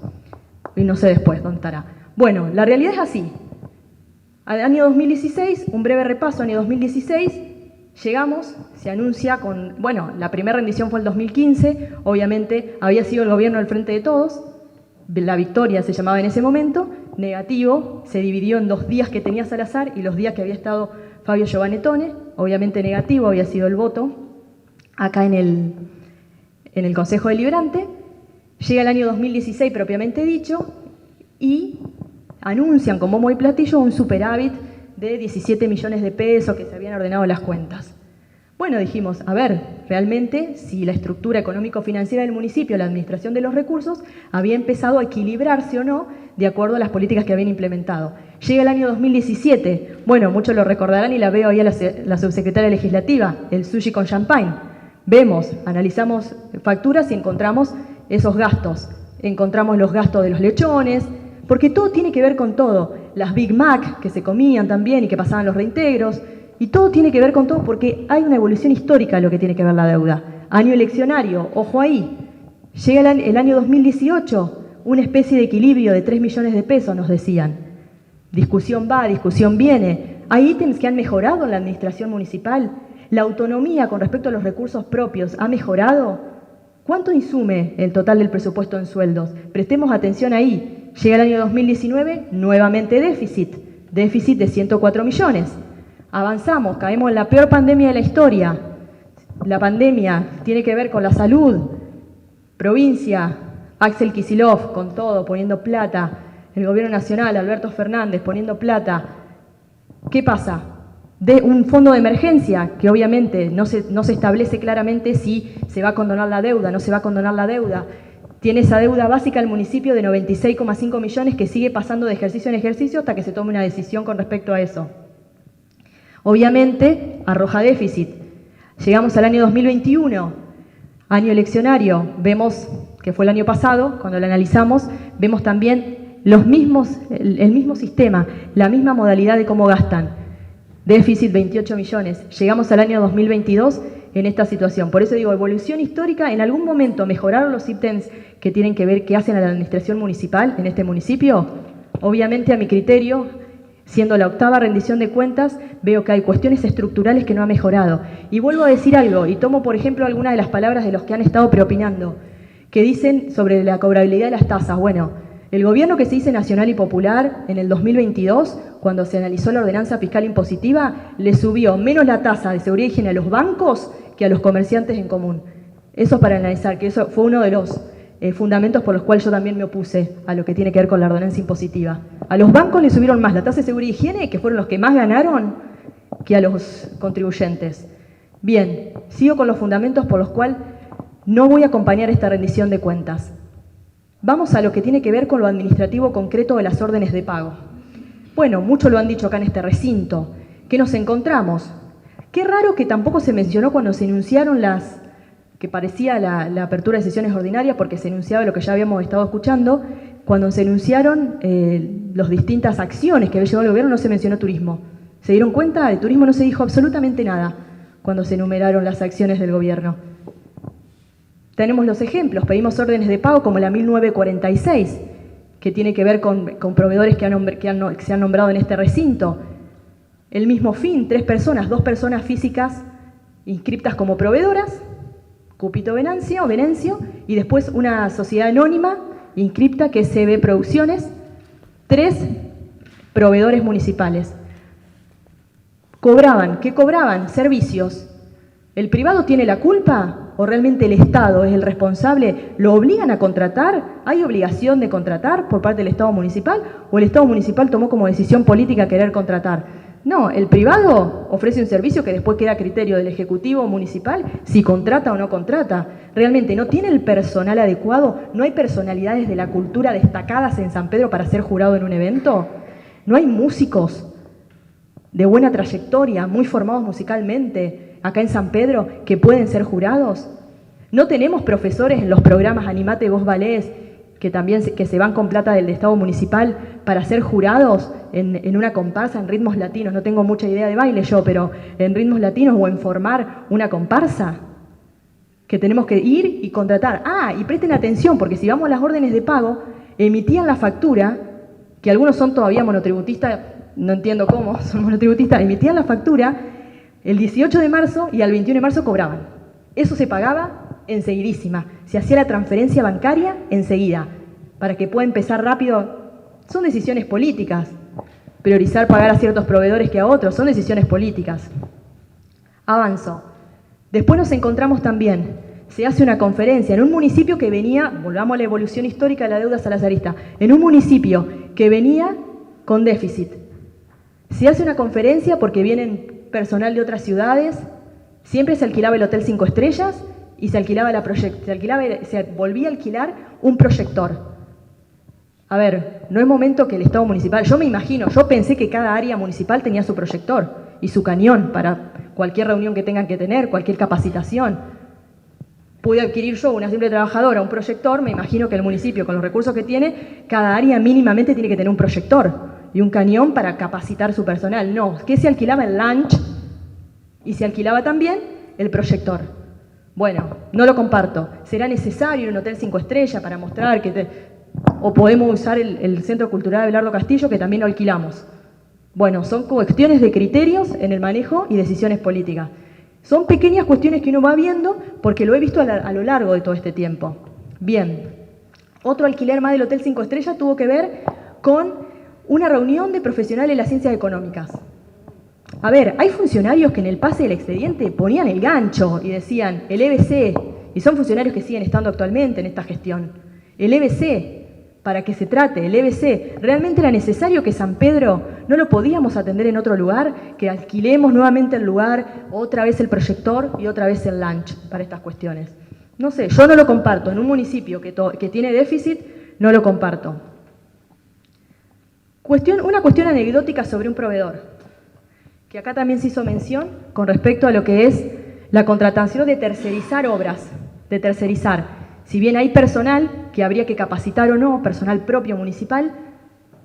Y no sé después dónde estará. Bueno, la realidad es así. Al año 2016, un breve repaso, año 2016, llegamos, se anuncia la primera rendición fue el 2015, obviamente había sido el gobierno del Frente de Todos, la victoria se llamaba en ese momento, negativo, se dividió en 2 días que tenía Salazar y los días que había estado Fabio Giovanettone, obviamente negativo había sido el voto acá en el Consejo Deliberante. Llega el año 2016 propiamente dicho y anuncian con bombo y platillo un superávit de 17 millones de pesos que se habían ordenado las cuentas. Bueno, dijimos, a ver, realmente si la estructura económico-financiera del municipio, la administración de los recursos, había empezado a equilibrarse o no de acuerdo a las políticas que habían implementado. Llega el año 2017, bueno, muchos lo recordarán y la veo ahí a la subsecretaria legislativa, el sushi con champagne. Vemos, analizamos facturas y encontramos esos gastos. Encontramos los gastos de los lechones, porque todo tiene que ver con todo. Las Big Mac que se comían también y que pasaban los reintegros, y todo tiene que ver con todo porque hay una evolución histórica a lo que tiene que ver la deuda. Año eleccionario, ojo ahí. Llega el año 2018, una especie de equilibrio de 3 millones de pesos, nos decían. Discusión va, discusión viene. Hay ítems que han mejorado en la administración municipal. La autonomía con respecto a los recursos propios ha mejorado. ¿Cuánto insume el total del presupuesto en sueldos? Prestemos atención ahí. Llega el año 2019, nuevamente déficit de 104 millones. Avanzamos, caemos en la peor pandemia de la historia. La pandemia tiene que ver con la salud. Provincia, Axel Kicillof con todo, poniendo plata. El gobierno nacional, Alberto Fernández, poniendo plata. ¿Qué pasa? De un fondo de emergencia, que obviamente no se establece claramente si se va a condonar la deuda, no se va a condonar la deuda. Tiene esa deuda básica el municipio de 96,5 millones que sigue pasando de ejercicio en ejercicio hasta que se tome una decisión con respecto a eso. Obviamente, arroja déficit. Llegamos al año 2021, año eleccionario. Vemos que fue el año pasado, cuando lo analizamos, vemos también el mismo sistema, la misma modalidad de cómo gastan. Déficit 28 millones. Llegamos al año 2022 en esta situación. Por eso digo, evolución histórica, en algún momento mejoraron los ítems que tienen que ver, que hacen a la administración municipal en este municipio. Obviamente, a mi criterio, siendo la 8ª rendición de cuentas, veo que hay cuestiones estructurales que no ha mejorado. Y vuelvo a decir algo, y tomo por ejemplo algunas de las palabras de los que han estado preopinando, que dicen sobre la cobrabilidad de las tasas. Bueno, el gobierno que se dice nacional y popular en el 2022, cuando se analizó la ordenanza fiscal impositiva, le subió menos la tasa de seguridad y higiene a los bancos que a los comerciantes en común. Eso para analizar, que eso fue uno de los fundamentos por los cuales yo también me opuse a lo que tiene que ver con la ordenanza impositiva. A los bancos le subieron más la tasa de seguridad y higiene, que fueron los que más ganaron, que a los contribuyentes. Bien, sigo con los fundamentos por los cuales no voy a acompañar esta rendición de cuentas. Vamos a lo que tiene que ver con lo administrativo concreto de las órdenes de pago. Bueno, muchos lo han dicho acá en este recinto. ¿Qué nos encontramos? Qué raro que tampoco se mencionó cuando se enunciaron que parecía la apertura de sesiones ordinarias, porque se enunciaba lo que ya habíamos estado escuchando, cuando se enunciaron las distintas acciones que había llevado el gobierno, no se mencionó turismo. ¿Se dieron cuenta? De turismo no se dijo absolutamente nada cuando se enumeraron las acciones del gobierno. Tenemos los ejemplos, pedimos órdenes de pago como la 1946, que tiene que ver con proveedores que se han nombrado en este recinto. El mismo fin, 3 personas, 2 personas físicas inscriptas como proveedoras, Cupito Venencio, y después una sociedad anónima inscripta que es CB Producciones, 3 proveedores municipales. ¿Qué cobraban? Servicios. ¿El privado tiene la culpa o realmente el Estado es el responsable? ¿Lo obligan a contratar? ¿Hay obligación de contratar por parte del Estado municipal? ¿O el Estado municipal tomó como decisión política querer contratar? No, el privado ofrece un servicio que después queda a criterio del Ejecutivo municipal si contrata o no contrata. Realmente no tiene el personal adecuado, no hay personalidades de la cultura destacadas en San Pedro para ser jurado en un evento, no hay músicos de buena trayectoria, muy formados musicalmente acá en San Pedro que pueden ser jurados. No tenemos profesores en los programas Animate y Vos Valés que se van con plata del Estado municipal para ser jurados en una comparsa en ritmos latinos. No tengo mucha idea de baile yo, pero en ritmos latinos o en formar una comparsa que tenemos que ir y contratar. Y presten atención, porque si vamos a las órdenes de pago, emitían la factura, que algunos son todavía monotributistas, no entiendo cómo, son monotributistas, emitían la factura el 18 de marzo y al 21 de marzo cobraban. Eso se pagaba enseguidísima. Se hacía la transferencia bancaria enseguida, para que pueda empezar rápido. Son decisiones políticas. Priorizar pagar a ciertos proveedores que a otros, son decisiones políticas. Avanzo. Después nos encontramos también, se hace una conferencia en un municipio que venía, volvamos a la evolución histórica de la deuda salazarista, en un municipio que venía con déficit. Se hace una conferencia porque vienen personal de otras ciudades, siempre se alquilaba el Hotel 5 Estrellas y se volvía a alquilar un proyector. A ver, no es momento que el Estado municipal, yo pensé que cada área municipal tenía su proyector y su cañón para cualquier reunión que tengan que tener, cualquier capacitación. Pude adquirir yo, una simple trabajadora, un proyector, me imagino que el municipio, con los recursos que tiene, cada área mínimamente tiene que tener un proyector y un cañón para capacitar su personal. No, que se alquilaba el lunch y se alquilaba también el proyector. Bueno, no lo comparto. ¿Será necesario un Hotel 5 Estrellas para mostrar o podemos usar el Centro Cultural de Belardo Castillo, que también lo alquilamos? Bueno, son cuestiones de criterios en el manejo y decisiones políticas. Son pequeñas cuestiones que uno va viendo porque lo he visto a lo largo de todo este tiempo. Bien, otro alquiler más del Hotel 5 Estrellas tuvo que ver con una reunión de profesionales de las ciencias económicas. A ver, hay funcionarios que en el pase del expediente ponían el gancho y decían el EBC, y son funcionarios que siguen estando actualmente en esta gestión. El EBC, para que se trate, el EBC, ¿realmente era necesario que San Pedro no lo podíamos atender en otro lugar? Que alquilemos nuevamente el lugar, otra vez el proyector y otra vez el lunch para estas cuestiones. No sé, yo no lo comparto. En un municipio que tiene déficit, no lo comparto. Una cuestión anecdótica sobre un proveedor, que acá también se hizo mención con respecto a lo que es la contratación de tercerizar obras, de tercerizar. Si bien hay personal que habría que capacitar o no, personal propio municipal,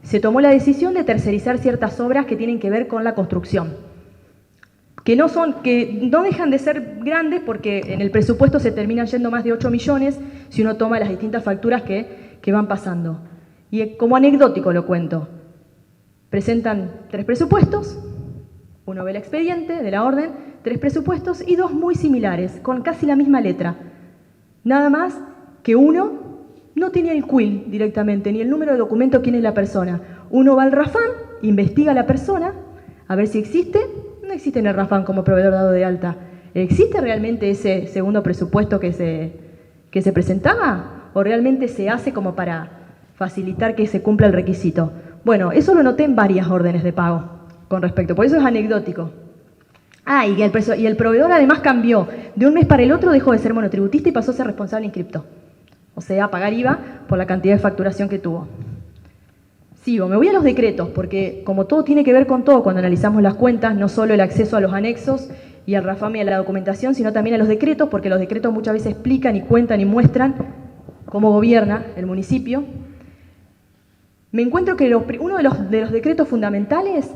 se tomó la decisión de tercerizar ciertas obras que tienen que ver con la construcción, que no dejan de ser grandes porque en el presupuesto se terminan yendo más de 8 millones si uno toma las distintas facturas que van pasando. Y como anecdótico lo cuento. Presentan 3 presupuestos, uno ve el expediente de la orden, 3 presupuestos y 2 muy similares, con casi la misma letra. Nada más que uno no tenía el CUIL directamente, ni el número de documento quién es la persona. Uno va al RAFAM, investiga a la persona, a ver si existe. No existe en el RAFAM como proveedor dado de alta. ¿Existe realmente ese segundo presupuesto que se presentaba? ¿O realmente se hace como para facilitar que se cumpla el requisito? Bueno, eso lo noté en varias órdenes de pago con respecto, por eso es anecdótico. Ah, y el proveedor además cambió. De un mes para el otro dejó de ser monotributista y pasó a ser responsable inscripto. O sea, a pagar IVA por la cantidad de facturación que tuvo. Sigo, me voy a los decretos, porque como todo tiene que ver con todo cuando analizamos las cuentas, no solo el acceso a los anexos y al RAFAM y a la documentación, sino también a los decretos, porque los decretos muchas veces explican y cuentan y muestran cómo gobierna el municipio. Me encuentro que uno de los decretos fundamentales,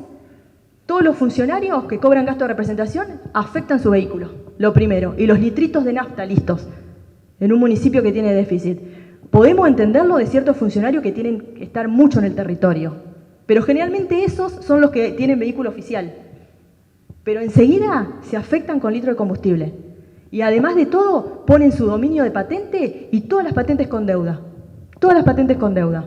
todos los funcionarios que cobran gasto de representación afectan su vehículo, lo primero, y los litritos de nafta listos en un municipio que tiene déficit. Podemos entenderlo de ciertos funcionarios que tienen que estar mucho en el territorio, pero generalmente esos son los que tienen vehículo oficial. Pero enseguida se afectan con litro de combustible. Y además de todo, ponen su dominio de patente y todas las patentes con deuda. Todas las patentes con deuda.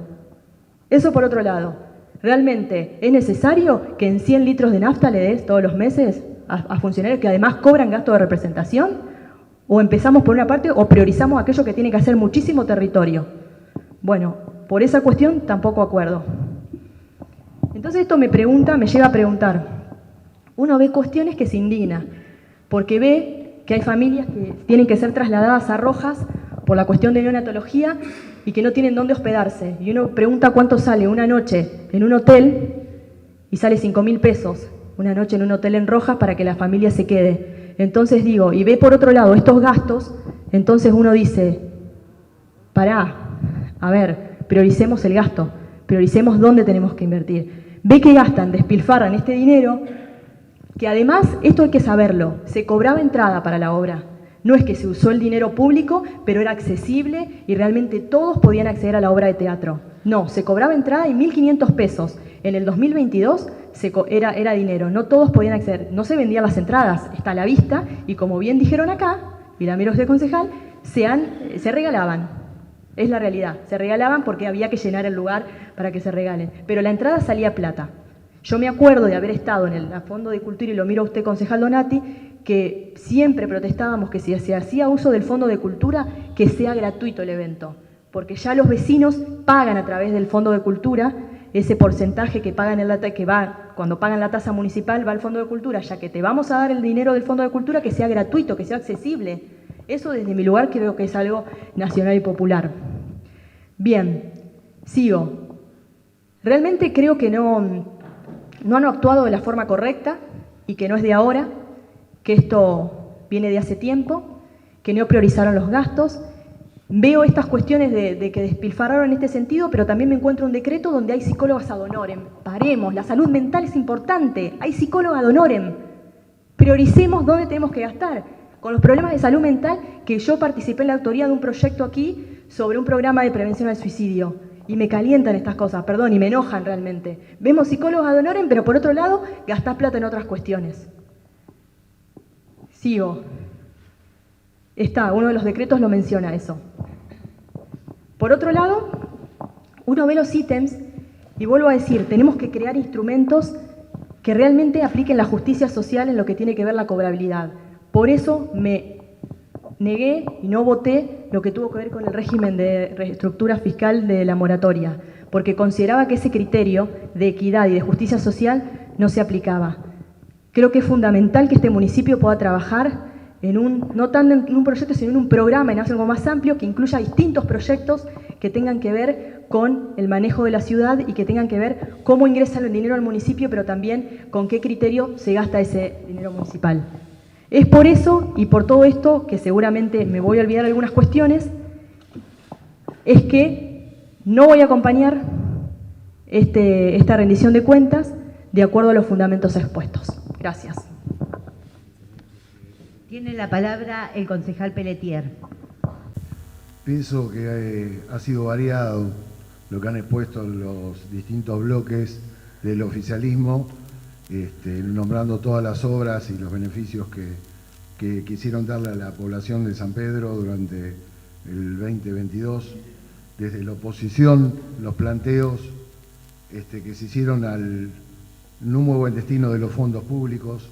Eso por otro lado. ¿Realmente es necesario que en 100 litros de nafta le des todos los meses a funcionarios que además cobran gasto de representación? ¿O empezamos por una parte o priorizamos aquello que tiene que hacer muchísimo territorio? Bueno, por esa cuestión tampoco acuerdo. Entonces esto me lleva a preguntar. Uno ve cuestiones que se indigna, porque ve que hay familias que tienen que ser trasladadas a Rojas por la cuestión de neonatología y que no tienen dónde hospedarse. Y uno pregunta cuánto sale una noche en un hotel y sale 5.000 pesos una noche en un hotel en Rojas para que la familia se quede. Entonces digo, y ve por otro lado estos gastos, entonces uno dice, pará, a ver, prioricemos el gasto, prioricemos dónde tenemos que invertir. Ve que gastan, despilfarran este dinero, que además, esto hay que saberlo, se cobraba entrada para la obra. No es que se usó el dinero público, pero era accesible y realmente todos podían acceder a la obra de teatro. No, se cobraba entrada y 1.500 pesos. En el 2022 era dinero, no todos podían acceder. No se vendían las entradas, está a la vista y como bien dijeron acá, y la miro usted concejal, se regalaban. Es la realidad, se regalaban porque había que llenar el lugar para que se regalen. Pero la entrada salía plata. Yo me acuerdo de haber estado en el Fondo de Cultura, y lo miro a usted, concejal Donati, que siempre protestábamos que si se hacía uso del Fondo de Cultura, que sea gratuito el evento, porque ya los vecinos pagan a través del Fondo de Cultura ese porcentaje que pagan cuando pagan la tasa municipal va al Fondo de Cultura, ya que te vamos a dar el dinero del Fondo de Cultura, que sea gratuito, que sea accesible. Eso desde mi lugar creo que es algo nacional y popular. Bien, sigo. Realmente creo que no han actuado de la forma correcta y que no es de ahora, que esto viene de hace tiempo, que no priorizaron los gastos. Veo estas cuestiones de que despilfarraron en este sentido, pero también me encuentro un decreto donde hay psicólogas ad honorem. Paremos, la salud mental es importante, hay psicólogas ad honorem. Prioricemos dónde tenemos que gastar. Con los problemas de salud mental, que yo participé en la autoría de un proyecto aquí sobre un programa de prevención al suicidio. Y me calientan estas cosas, perdón, y me enojan realmente. Vemos psicólogos ad honorem, pero por otro lado, gastás plata en otras cuestiones. Sigo. Uno de los decretos lo menciona eso. Por otro lado, uno ve los ítems y vuelvo a decir, tenemos que crear instrumentos que realmente apliquen la justicia social en lo que tiene que ver la cobrabilidad. Por eso me negué y no voté lo que tuvo que ver con el régimen de reestructura fiscal de la moratoria, porque consideraba que ese criterio de equidad y de justicia social no se aplicaba. Creo que es fundamental que este municipio pueda trabajar no tanto en un proyecto, sino en un programa, en algo más amplio, que incluya distintos proyectos que tengan que ver con el manejo de la ciudad y que tengan que ver cómo ingresa el dinero al municipio, pero también con qué criterio se gasta ese dinero municipal. Es por eso y por todo esto, que seguramente me voy a olvidar algunas cuestiones, es que no voy a acompañar esta rendición de cuentas de acuerdo a los fundamentos expuestos. Gracias. Tiene la palabra el concejal Pelletier. Pienso que ha sido variado lo que han expuesto los distintos bloques del oficialismo, nombrando todas las obras y los beneficios que quisieron darle a la población de San Pedro durante el 2022. Desde la oposición, los planteos que se hicieron al no muy buen destino de los fondos públicos,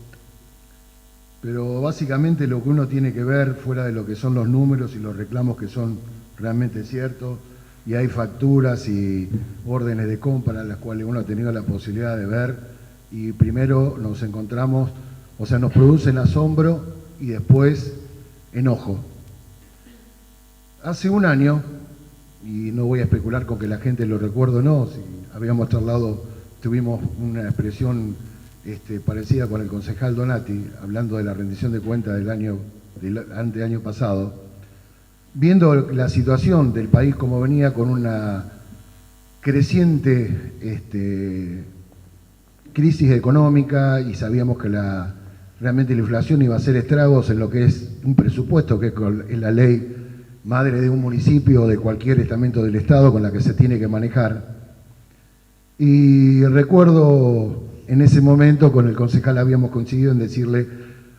pero básicamente lo que uno tiene que ver, fuera de lo que son los números y los reclamos que son realmente ciertos, y hay facturas y órdenes de compra las cuales uno ha tenido la posibilidad de ver, y primero nos encontramos, o sea, nos producen asombro y después enojo. Hace un año, y no voy a especular con que la gente lo recuerde o no, si habíamos charlado, tuvimos una expresión parecida con el concejal Donati, hablando de la rendición de cuentas del año pasado, viendo la situación del país como venía con una creciente crisis económica, y sabíamos que realmente la inflación iba a hacer estragos en lo que es un presupuesto, que es la ley madre de un municipio o de cualquier estamento del Estado con la que se tiene que manejar. Y recuerdo en ese momento con el concejal habíamos coincidido en decirle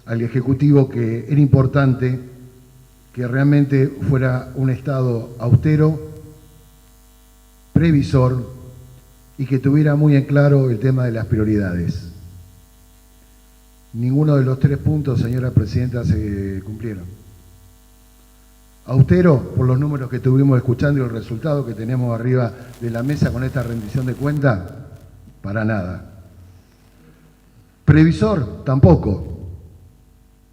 al Ejecutivo que era importante que realmente fuera un Estado austero, previsor y que tuviera muy en claro el tema de las prioridades. Ninguno de los tres puntos, señora Presidenta, se cumplieron. Austero, por los números que estuvimos escuchando y el resultado que tenemos arriba de la mesa con esta rendición de cuentas, para nada. Previsor, tampoco,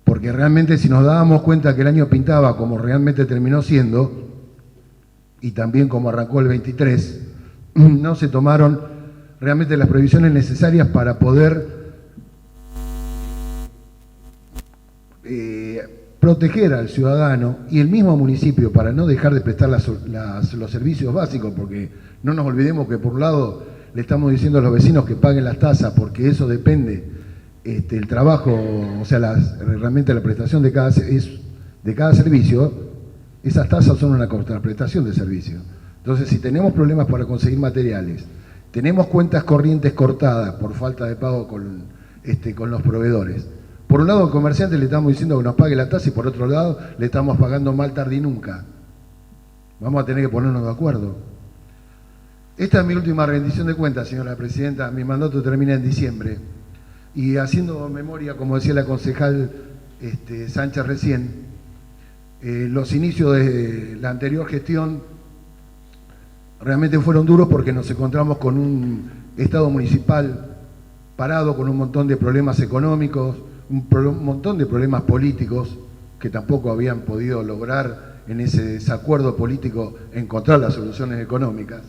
porque realmente si nos dábamos cuenta que el año pintaba como realmente terminó siendo, y también como arrancó el 23, no se tomaron realmente las previsiones necesarias para poder proteger al ciudadano y el mismo municipio para no dejar de prestar los servicios básicos, porque no nos olvidemos que por un lado le estamos diciendo a los vecinos que paguen las tasas, porque eso depende el trabajo, o sea, realmente la prestación de cada servicio, esas tasas son una contraprestación de servicio. Entonces, si tenemos problemas para conseguir materiales, tenemos cuentas corrientes cortadas por falta de pago con los proveedores. Por un lado, al comerciante le estamos diciendo que nos pague la tasa y por otro lado, le estamos pagando mal, tarde y nunca. Vamos a tener que ponernos de acuerdo. Esta es mi última rendición de cuentas, señora Presidenta. Mi mandato termina en diciembre. Y haciendo memoria, como decía la concejal Sánchez recién, los inicios de la anterior gestión realmente fueron duros porque nos encontramos con un Estado municipal parado, con un montón de problemas económicos, un montón de problemas políticos que tampoco habían podido lograr en ese desacuerdo político encontrar las soluciones económicas.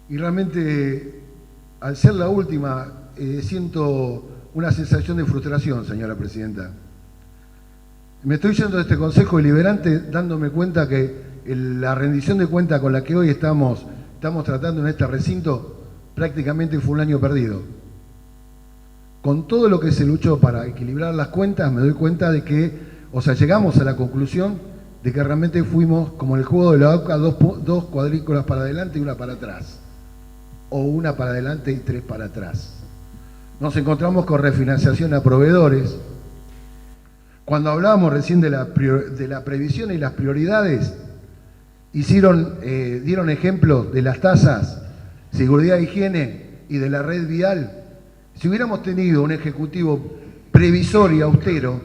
Y realmente, al ser la última, siento una sensación de frustración, señora Presidenta. Me estoy yendo de este Consejo Deliberante dándome cuenta que la rendición de cuentas con la que hoy estamos tratando en este recinto prácticamente fue un año perdido. Con todo lo que se luchó para equilibrar las cuentas, me doy cuenta de que, llegamos a la conclusión de que realmente fuimos, como en el juego de la AUCA, dos cuadrículas para adelante y una para atrás. O una para adelante y tres para atrás. Nos encontramos con refinanciación a proveedores. Cuando hablábamos recién de la previsión y las prioridades, dieron ejemplos de las tasas, seguridad e higiene y de la red vial. Si hubiéramos tenido un ejecutivo previsor y austero,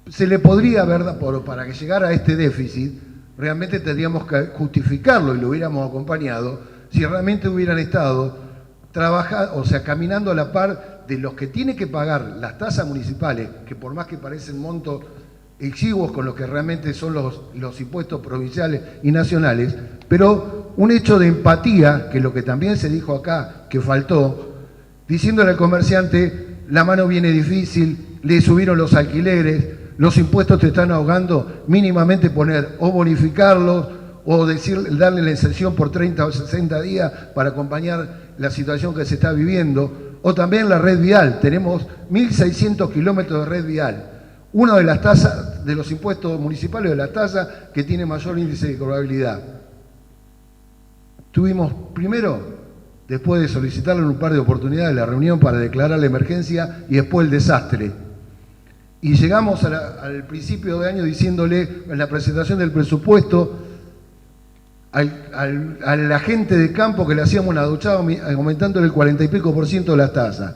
se le podría haber dado, para que llegara a este déficit, realmente tendríamos que justificarlo y lo hubiéramos acompañado, si realmente hubieran estado caminando a la par de los que tienen que pagar las tasas municipales, que por más que parecen montos exiguos con los que realmente son los impuestos provinciales y nacionales, pero un hecho de empatía, que es lo que también se dijo acá, que faltó, diciéndole al comerciante, la mano viene difícil, le subieron los alquileres, los impuestos te están ahogando, mínimamente poner o bonificarlos o darle la exención por 30 o 60 días para acompañar la situación que se está viviendo, o también la red vial. Tenemos 1.600 kilómetros de red vial. Una de las tasas, de los impuestos municipales, de las tasas que tiene mayor índice de cobrabilidad. Tuvimos primero, después de solicitarle en un par de oportunidades la reunión para declarar la emergencia y después el desastre. Y llegamos al principio de año diciéndole en la presentación del presupuesto a la gente de campo que le hacíamos una duchada aumentándole el 40 y pico % de las tasas.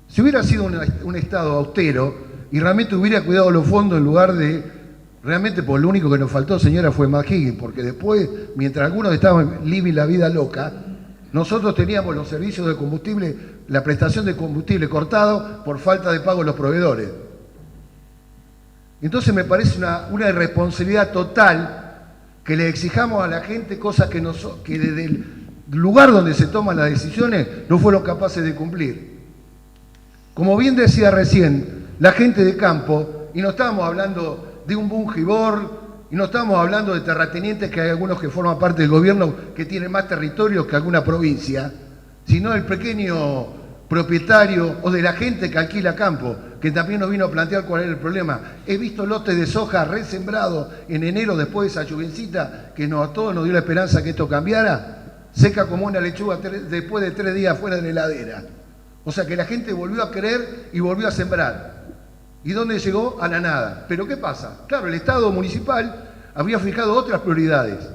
Si hubiera sido un Estado austero y realmente hubiera cuidado los fondos en lugar de, realmente por lo único que nos faltó, señora, fue McHiggins, porque después, mientras algunos estaban living la vida loca, nosotros teníamos los servicios de combustible, la prestación de combustible cortado por falta de pago a los proveedores. Entonces me parece una irresponsabilidad total que le exijamos a la gente cosas que desde el lugar donde se toman las decisiones no fueron capaces de cumplir. Como bien decía recién, la gente de campo, y no estamos hablando de un bungibor, y no estamos hablando de terratenientes, que hay algunos que forman parte del gobierno que tienen más territorio que alguna provincia, sino del pequeño propietario o de la gente que alquila campo, que también nos vino a plantear cuál era el problema. He visto lotes de soja resembrados en enero después de esa lluvencita que a todos nos dio la esperanza que esto cambiara, seca como una lechuga después de 3 días fuera de la heladera. O sea que la gente volvió a creer y volvió a sembrar. ¿Y dónde llegó? A la nada. ¿Pero qué pasa? Claro, el Estado municipal había fijado otras prioridades.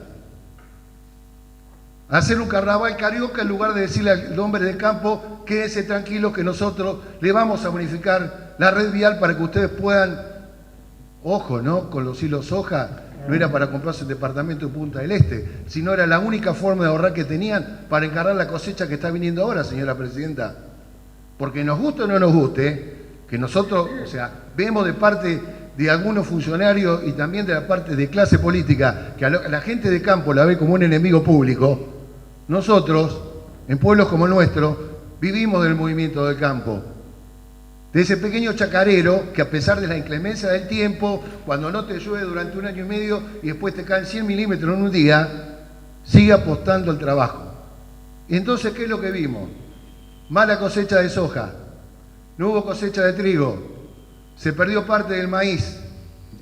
Hacer un carnaval carioca en lugar de decirle al hombre de campo, quédese tranquilo que nosotros le vamos a bonificar la red vial para que ustedes puedan, ojo, ¿no? Con los hilos soja, no era para comprarse un departamento en Punta del Este, sino era la única forma de ahorrar que tenían para encargar la cosecha que está viniendo ahora, señora Presidenta. Porque nos guste o no nos guste, que nosotros, o sea, vemos de parte de algunos funcionarios y también de la parte de clase política, que a la gente de campo la ve como un enemigo público. Nosotros, en pueblos como el nuestro, vivimos del movimiento del campo, de ese pequeño chacarero que a pesar de la inclemencia del tiempo, cuando no te llueve durante 1 año y medio y después te caen 100 milímetros en un día, sigue apostando al trabajo. Y entonces, ¿qué es lo que vimos? Mala cosecha de soja, no hubo cosecha de trigo, se perdió parte del maíz.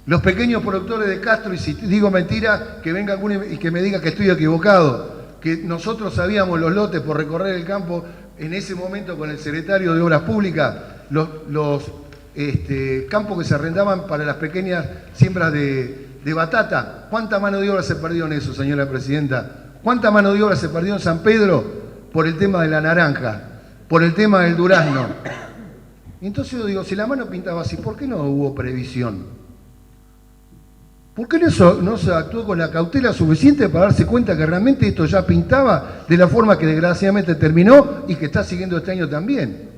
Los pequeños productores de Castro, y si digo mentira, que venga alguno y que me diga que estoy equivocado, que nosotros sabíamos los lotes por recorrer el campo en ese momento con el secretario de Obras Públicas, los campos que se arrendaban para las pequeñas siembras de batata. ¿Cuánta mano de obra se perdió en eso, señora Presidenta? ¿Cuánta mano de obra se perdió en San Pedro por el tema de la naranja, por el tema del durazno? Entonces yo digo, si la mano pintaba así, ¿por qué no hubo previsión? ¿Por qué no se actuó con la cautela suficiente para darse cuenta que realmente esto ya pintaba de la forma que desgraciadamente terminó y que está siguiendo este año también?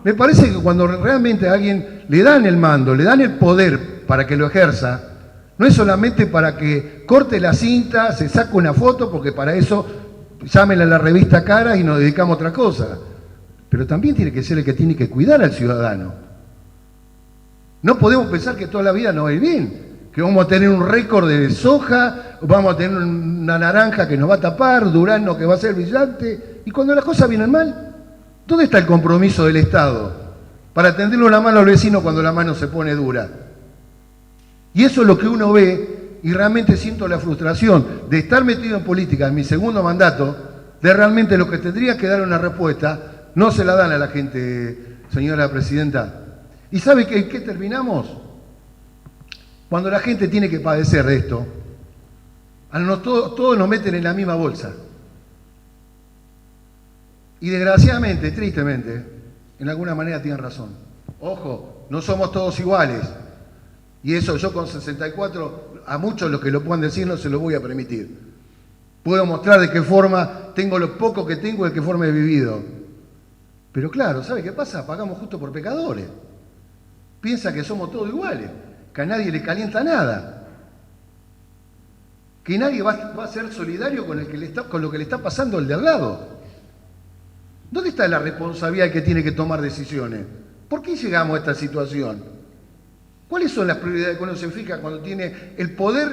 Me parece que cuando realmente a alguien le dan el mando, le dan el poder para que lo ejerza, no es solamente para que corte la cinta, se saque una foto, porque para eso llámenle a la revista Cara y nos dedicamos a otra cosa. Pero también tiene que ser el que tiene que cuidar al ciudadano. No podemos pensar que toda la vida nos va a ir bien, que vamos a tener un récord de soja, vamos a tener una naranja que nos va a tapar, durazno que va a ser brillante, y cuando las cosas vienen mal, ¿dónde está el compromiso del Estado para tenderle una mano al vecino cuando la mano se pone dura? Y eso es lo que uno ve, y realmente siento la frustración de estar metido en política en mi segundo mandato, de realmente lo que tendría que dar una respuesta, no se la dan a la gente, señora Presidenta. ¿Y sabe qué terminamos? Cuando la gente tiene que padecer de esto, todos nos meten en la misma bolsa. Y desgraciadamente, tristemente, en alguna manera tienen razón. Ojo, no somos todos iguales. Y eso yo con 64, a muchos los que lo puedan decir no se lo voy a permitir. Puedo mostrar de qué forma tengo lo poco que tengo y de qué forma he vivido. Pero claro, ¿sabe qué pasa? Pagamos justo por pecadores. Piensa que somos todos iguales, que a nadie le calienta nada, que nadie va a ser solidario con lo que le está pasando al de al lado. ¿Dónde está la responsabilidad que tiene que tomar decisiones? ¿Por qué llegamos a esta situación? ¿Cuáles son las prioridades que uno se fija cuando tiene el poder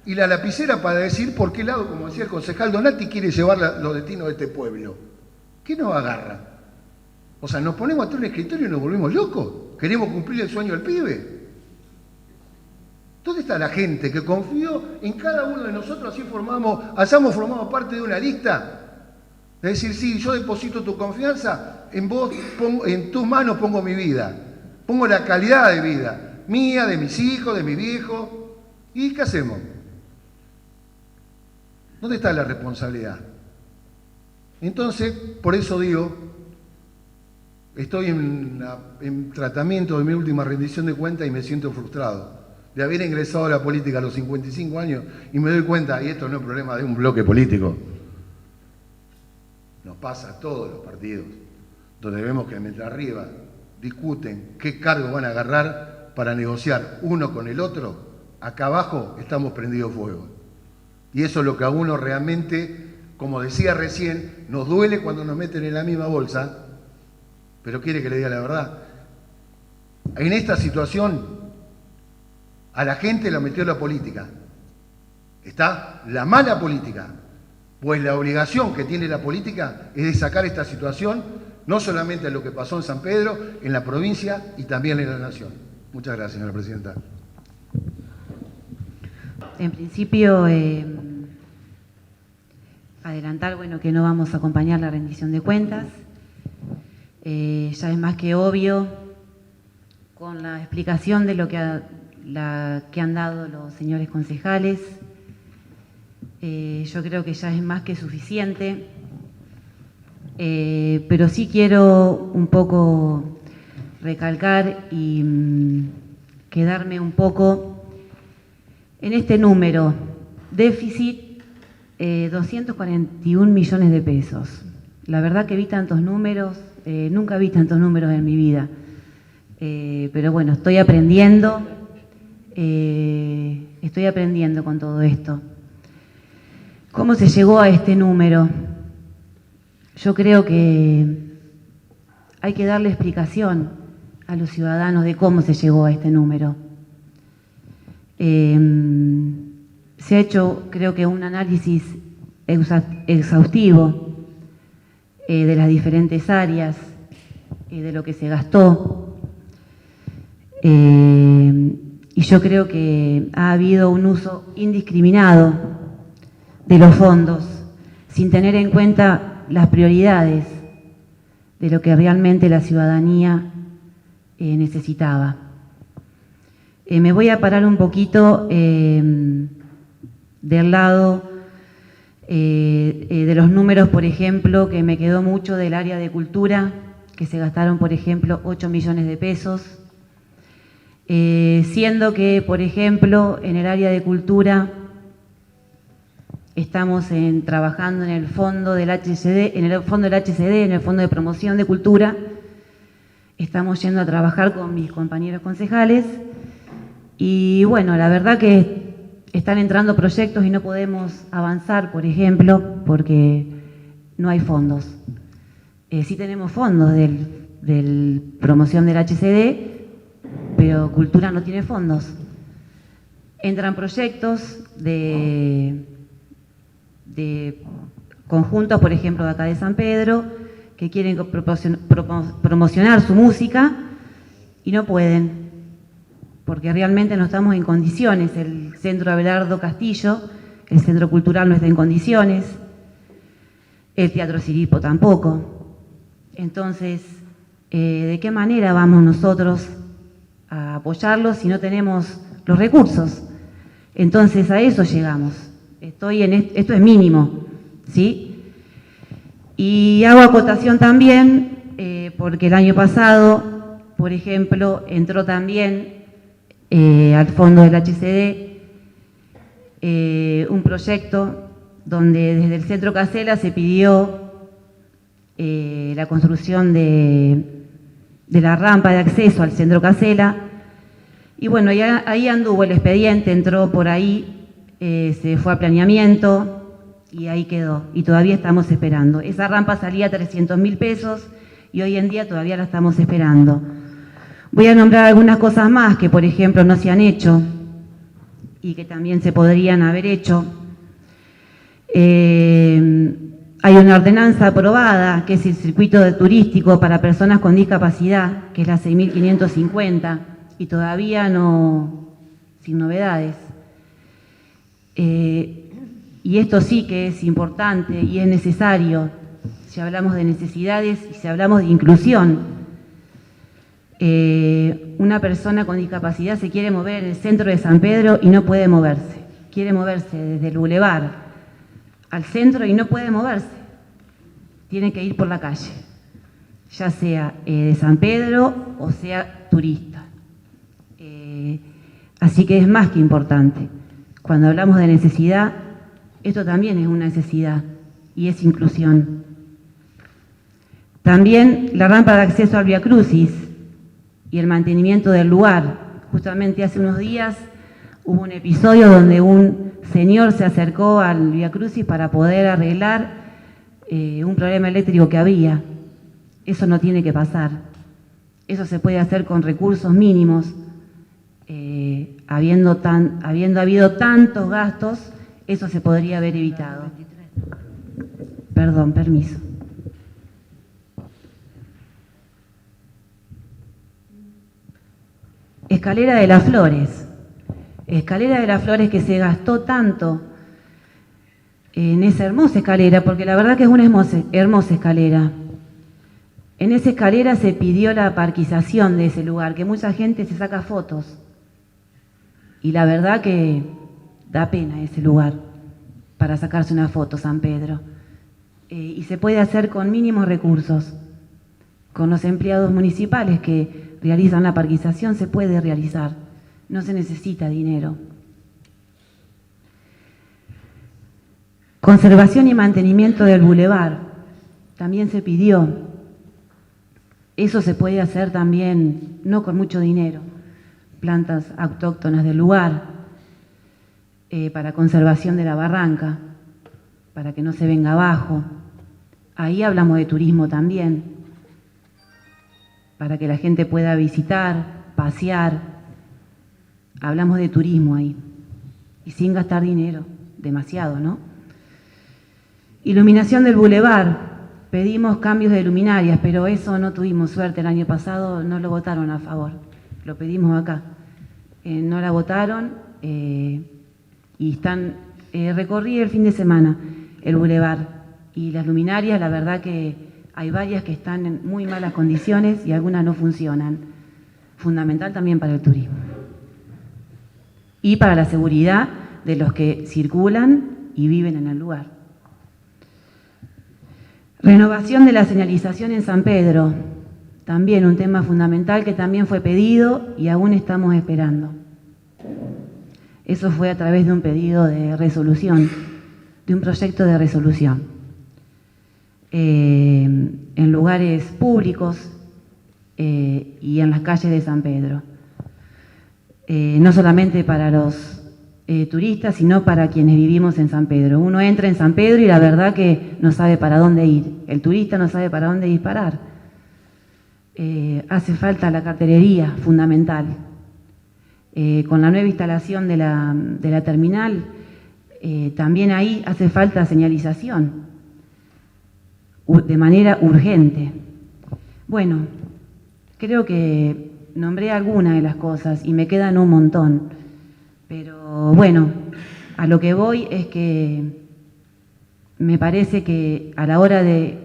y la lapicera para decir por qué lado, como decía el concejal Donati, quiere llevar los destinos de este pueblo. ¿Qué nos agarra? O sea, nos ponemos atrás de un escritorio y nos volvemos locos. ¿Queremos cumplir el sueño del pibe? ¿Dónde está la gente que confió en cada uno de nosotros, así hayamos formado parte de una lista? Es decir, sí, yo deposito tu confianza, en vos, en tus manos pongo mi vida, pongo la calidad de vida, mía, de mis hijos, de mi viejo. ¿Y qué hacemos? ¿Dónde está la responsabilidad? Entonces, por eso digo, estoy en tratamiento de mi última rendición de cuentas y me siento frustrado de haber ingresado a la política a los 55 años y me doy cuenta, y esto no es problema de un bloque político, nos pasa a todos los partidos, donde vemos que mientras arriba discuten qué cargo van a agarrar para negociar uno con el otro, acá abajo estamos prendidos fuego. Y eso es lo que a uno realmente, como decía recién, nos duele cuando nos meten en la misma bolsa, pero quiere que le diga la verdad. En esta situación, a la gente la metió la política. Está la mala política, pues la obligación que tiene la política es de sacar esta situación, no solamente en lo que pasó en San Pedro, en la provincia y también en la nación. Muchas gracias, señora presidenta. En principio, adelantar, bueno, que no vamos a acompañar la rendición de cuentas. Ya es más que obvio, con la explicación de lo que han dado los señores concejales. Yo creo que ya es más que suficiente, pero sí quiero un poco recalcar y quedarme un poco en este número, déficit 241 millones de pesos. La verdad que vi tantos números, nunca vi tantos números en mi vida, pero bueno, estoy aprendiendo con todo esto. ¿Cómo se llegó a este número? Yo creo que hay que darle explicación a los ciudadanos de cómo se llegó a este número. Se ha hecho, creo que, un análisis exhaustivo de las diferentes áreas, de lo que se gastó. Y yo creo que ha habido un uso indiscriminado de los fondos, sin tener en cuenta las prioridades de lo que realmente la ciudadanía necesitaba. Me voy a parar un poquito del lado de los números, por ejemplo, que me quedó mucho del área de cultura, que se gastaron, por ejemplo, 8 millones de pesos, siendo que, por ejemplo, en el área de cultura estamos trabajando en el fondo del HCD, en el fondo de promoción de cultura. Estamos yendo a trabajar con mis compañeros concejales y bueno, la verdad que están entrando proyectos y no podemos avanzar, por ejemplo, porque no hay fondos. Sí tenemos fondos del promoción del HCD, pero cultura no tiene fondos. Entran proyectos de conjuntos, por ejemplo, de acá de San Pedro, que quieren promocionar su música y no pueden, porque realmente no estamos en condiciones. El Centro Abelardo Castillo, el Centro Cultural, no está en condiciones, el Teatro Siripo tampoco. Entonces, ¿de qué manera vamos nosotros a apoyarlos si no tenemos los recursos? Entonces, a eso llegamos. Esto es mínimo, ¿sí? Y hago acotación también, porque el año pasado, por ejemplo, entró también al fondo del HCD un proyecto donde desde el Centro Casela se pidió la construcción de la rampa de acceso al Centro Casela, y bueno, ahí anduvo el expediente, entró por ahí, se fue a planeamiento y ahí quedó, y todavía estamos esperando. Esa rampa salía 300.000 pesos y hoy en día todavía la estamos esperando. Voy a nombrar algunas cosas más que, por ejemplo, no se han hecho. y que también se podrían haber hecho. Hay una ordenanza aprobada, que es el circuito turístico para personas con discapacidad, que es la 6.550, y todavía no, sin novedades. Y esto sí que es importante y es necesario, si hablamos de necesidades y si hablamos de inclusión. Una persona con discapacidad se quiere mover en el centro de San Pedro y no puede moverse. Quiere moverse desde el bulevar al centro y no puede moverse. Tiene que ir por la calle, ya sea de San Pedro o sea turista. Así que es más que importante. Cuando hablamos de necesidad, esto también es una necesidad y es inclusión. También la rampa de acceso al Vía Crucis y el mantenimiento del lugar. Justamente hace unos días hubo un episodio donde un señor se acercó al Vía Crucis para poder arreglar un problema eléctrico que había. Eso no tiene que pasar. Eso se puede hacer con recursos mínimos. Habiendo habido tantos gastos, eso se podría haber evitado. Perdón, permiso. Escalera de las Flores. Escalera de las Flores que se gastó tanto en esa hermosa escalera, porque la verdad que es una hermosa escalera. En esa escalera se pidió la parquización de ese lugar, que mucha gente se saca fotos. Y la verdad que da pena ese lugar para sacarse una foto, San Pedro. Y se puede hacer con mínimos recursos. Con los empleados municipales que realizan la parquización se puede realizar. No se necesita dinero. Conservación y mantenimiento del bulevar. También se pidió. Eso se puede hacer también, no con mucho dinero. Plantas autóctonas del lugar, para conservación de la barranca, para que no se venga abajo. Ahí hablamos de turismo también, para que la gente pueda visitar, pasear. Hablamos de turismo ahí, y sin gastar dinero, demasiado, ¿no? Iluminación del bulevar. Pedimos cambios de luminarias, pero eso no tuvimos suerte el año pasado, no lo votaron a favor. Lo pedimos acá. No la votaron y recorrí el fin de semana el bulevar y las luminarias, la verdad que hay varias que están en muy malas condiciones y algunas no funcionan. Fundamental también para el turismo. Y para la seguridad de los que circulan y viven en el lugar. Renovación de la señalización en San Pedro. También un tema fundamental que también fue pedido y aún estamos esperando. Eso fue a través de un pedido de resolución, de un proyecto de resolución. En lugares públicos y en las calles de San Pedro. No solamente para los turistas, sino para quienes vivimos en San Pedro. Uno entra en San Pedro y la verdad que no sabe para dónde ir. El turista no sabe para dónde disparar. Hace falta la cartelería, fundamental. Con la nueva instalación de la terminal, también ahí hace falta señalización, de manera urgente. Bueno, creo que nombré algunas de las cosas y me quedan un montón, pero bueno, a lo que voy es que me parece que a la hora de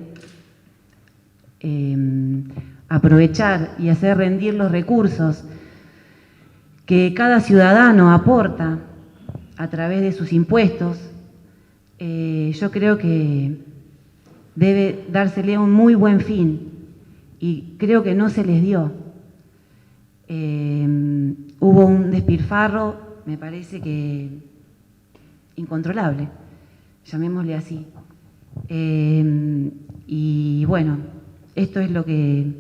aprovechar y hacer rendir los recursos que cada ciudadano aporta a través de sus impuestos, yo creo que debe dársele un muy buen fin y creo que no se les dio. Hubo un despilfarro, me parece que incontrolable, llamémosle así. Y bueno, esto es lo que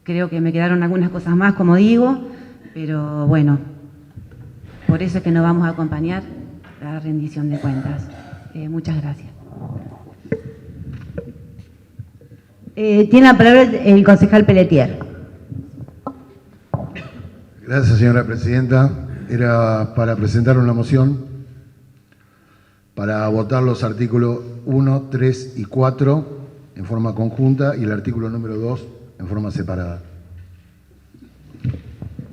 creo que me quedaron algunas cosas más, como digo, pero bueno, por eso es que nos vamos a acompañar la rendición de cuentas. Muchas gracias. Tiene la palabra el concejal Pelletier. Gracias, señora presidenta. era para presentar una moción para votar los artículos 1, 3 y 4 en forma conjunta y el artículo número 2 en forma separada.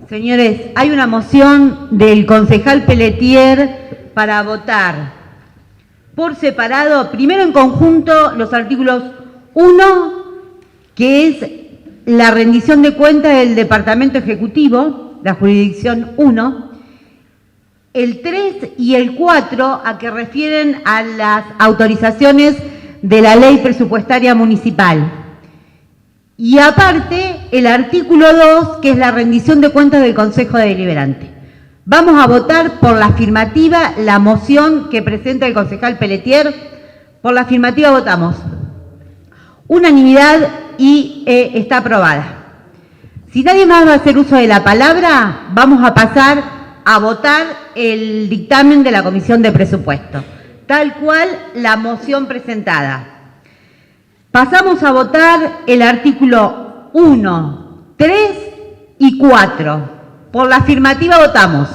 Señores, hay una moción del concejal Pelletier para votar por separado, primero en conjunto, los artículos 1, que es la rendición de cuentas del Departamento Ejecutivo, la jurisdicción 1, el 3 y el 4, a que refieren a las autorizaciones de la ley presupuestaria municipal. Y aparte, el artículo 2, que es la rendición de cuentas del Consejo Deliberante. Vamos a votar por la afirmativa la moción que presenta el concejal Pelletier. Por la afirmativa votamos. Unanimidad y está aprobada. Si nadie más va a hacer uso de la palabra, vamos a pasar a votar el dictamen de la Comisión de Presupuesto, tal cual la moción presentada. Pasamos a votar el artículo 1, 3 y 4. Por la afirmativa votamos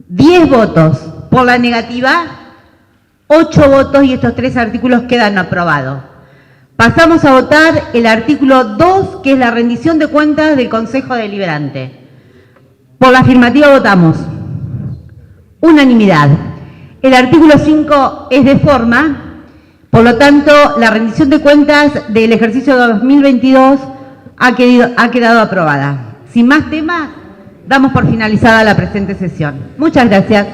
10 votos. Por la negativa, 8 votos y estos 3 artículos quedan aprobados. Pasamos a votar el artículo 2, que es la rendición de cuentas del Consejo Deliberante. Por la afirmativa votamos unanimidad. El artículo 5 es de forma. Por lo tanto, la rendición de cuentas del ejercicio 2022 ha quedado aprobada. Sin más temas, damos por finalizada la presente sesión. Muchas gracias.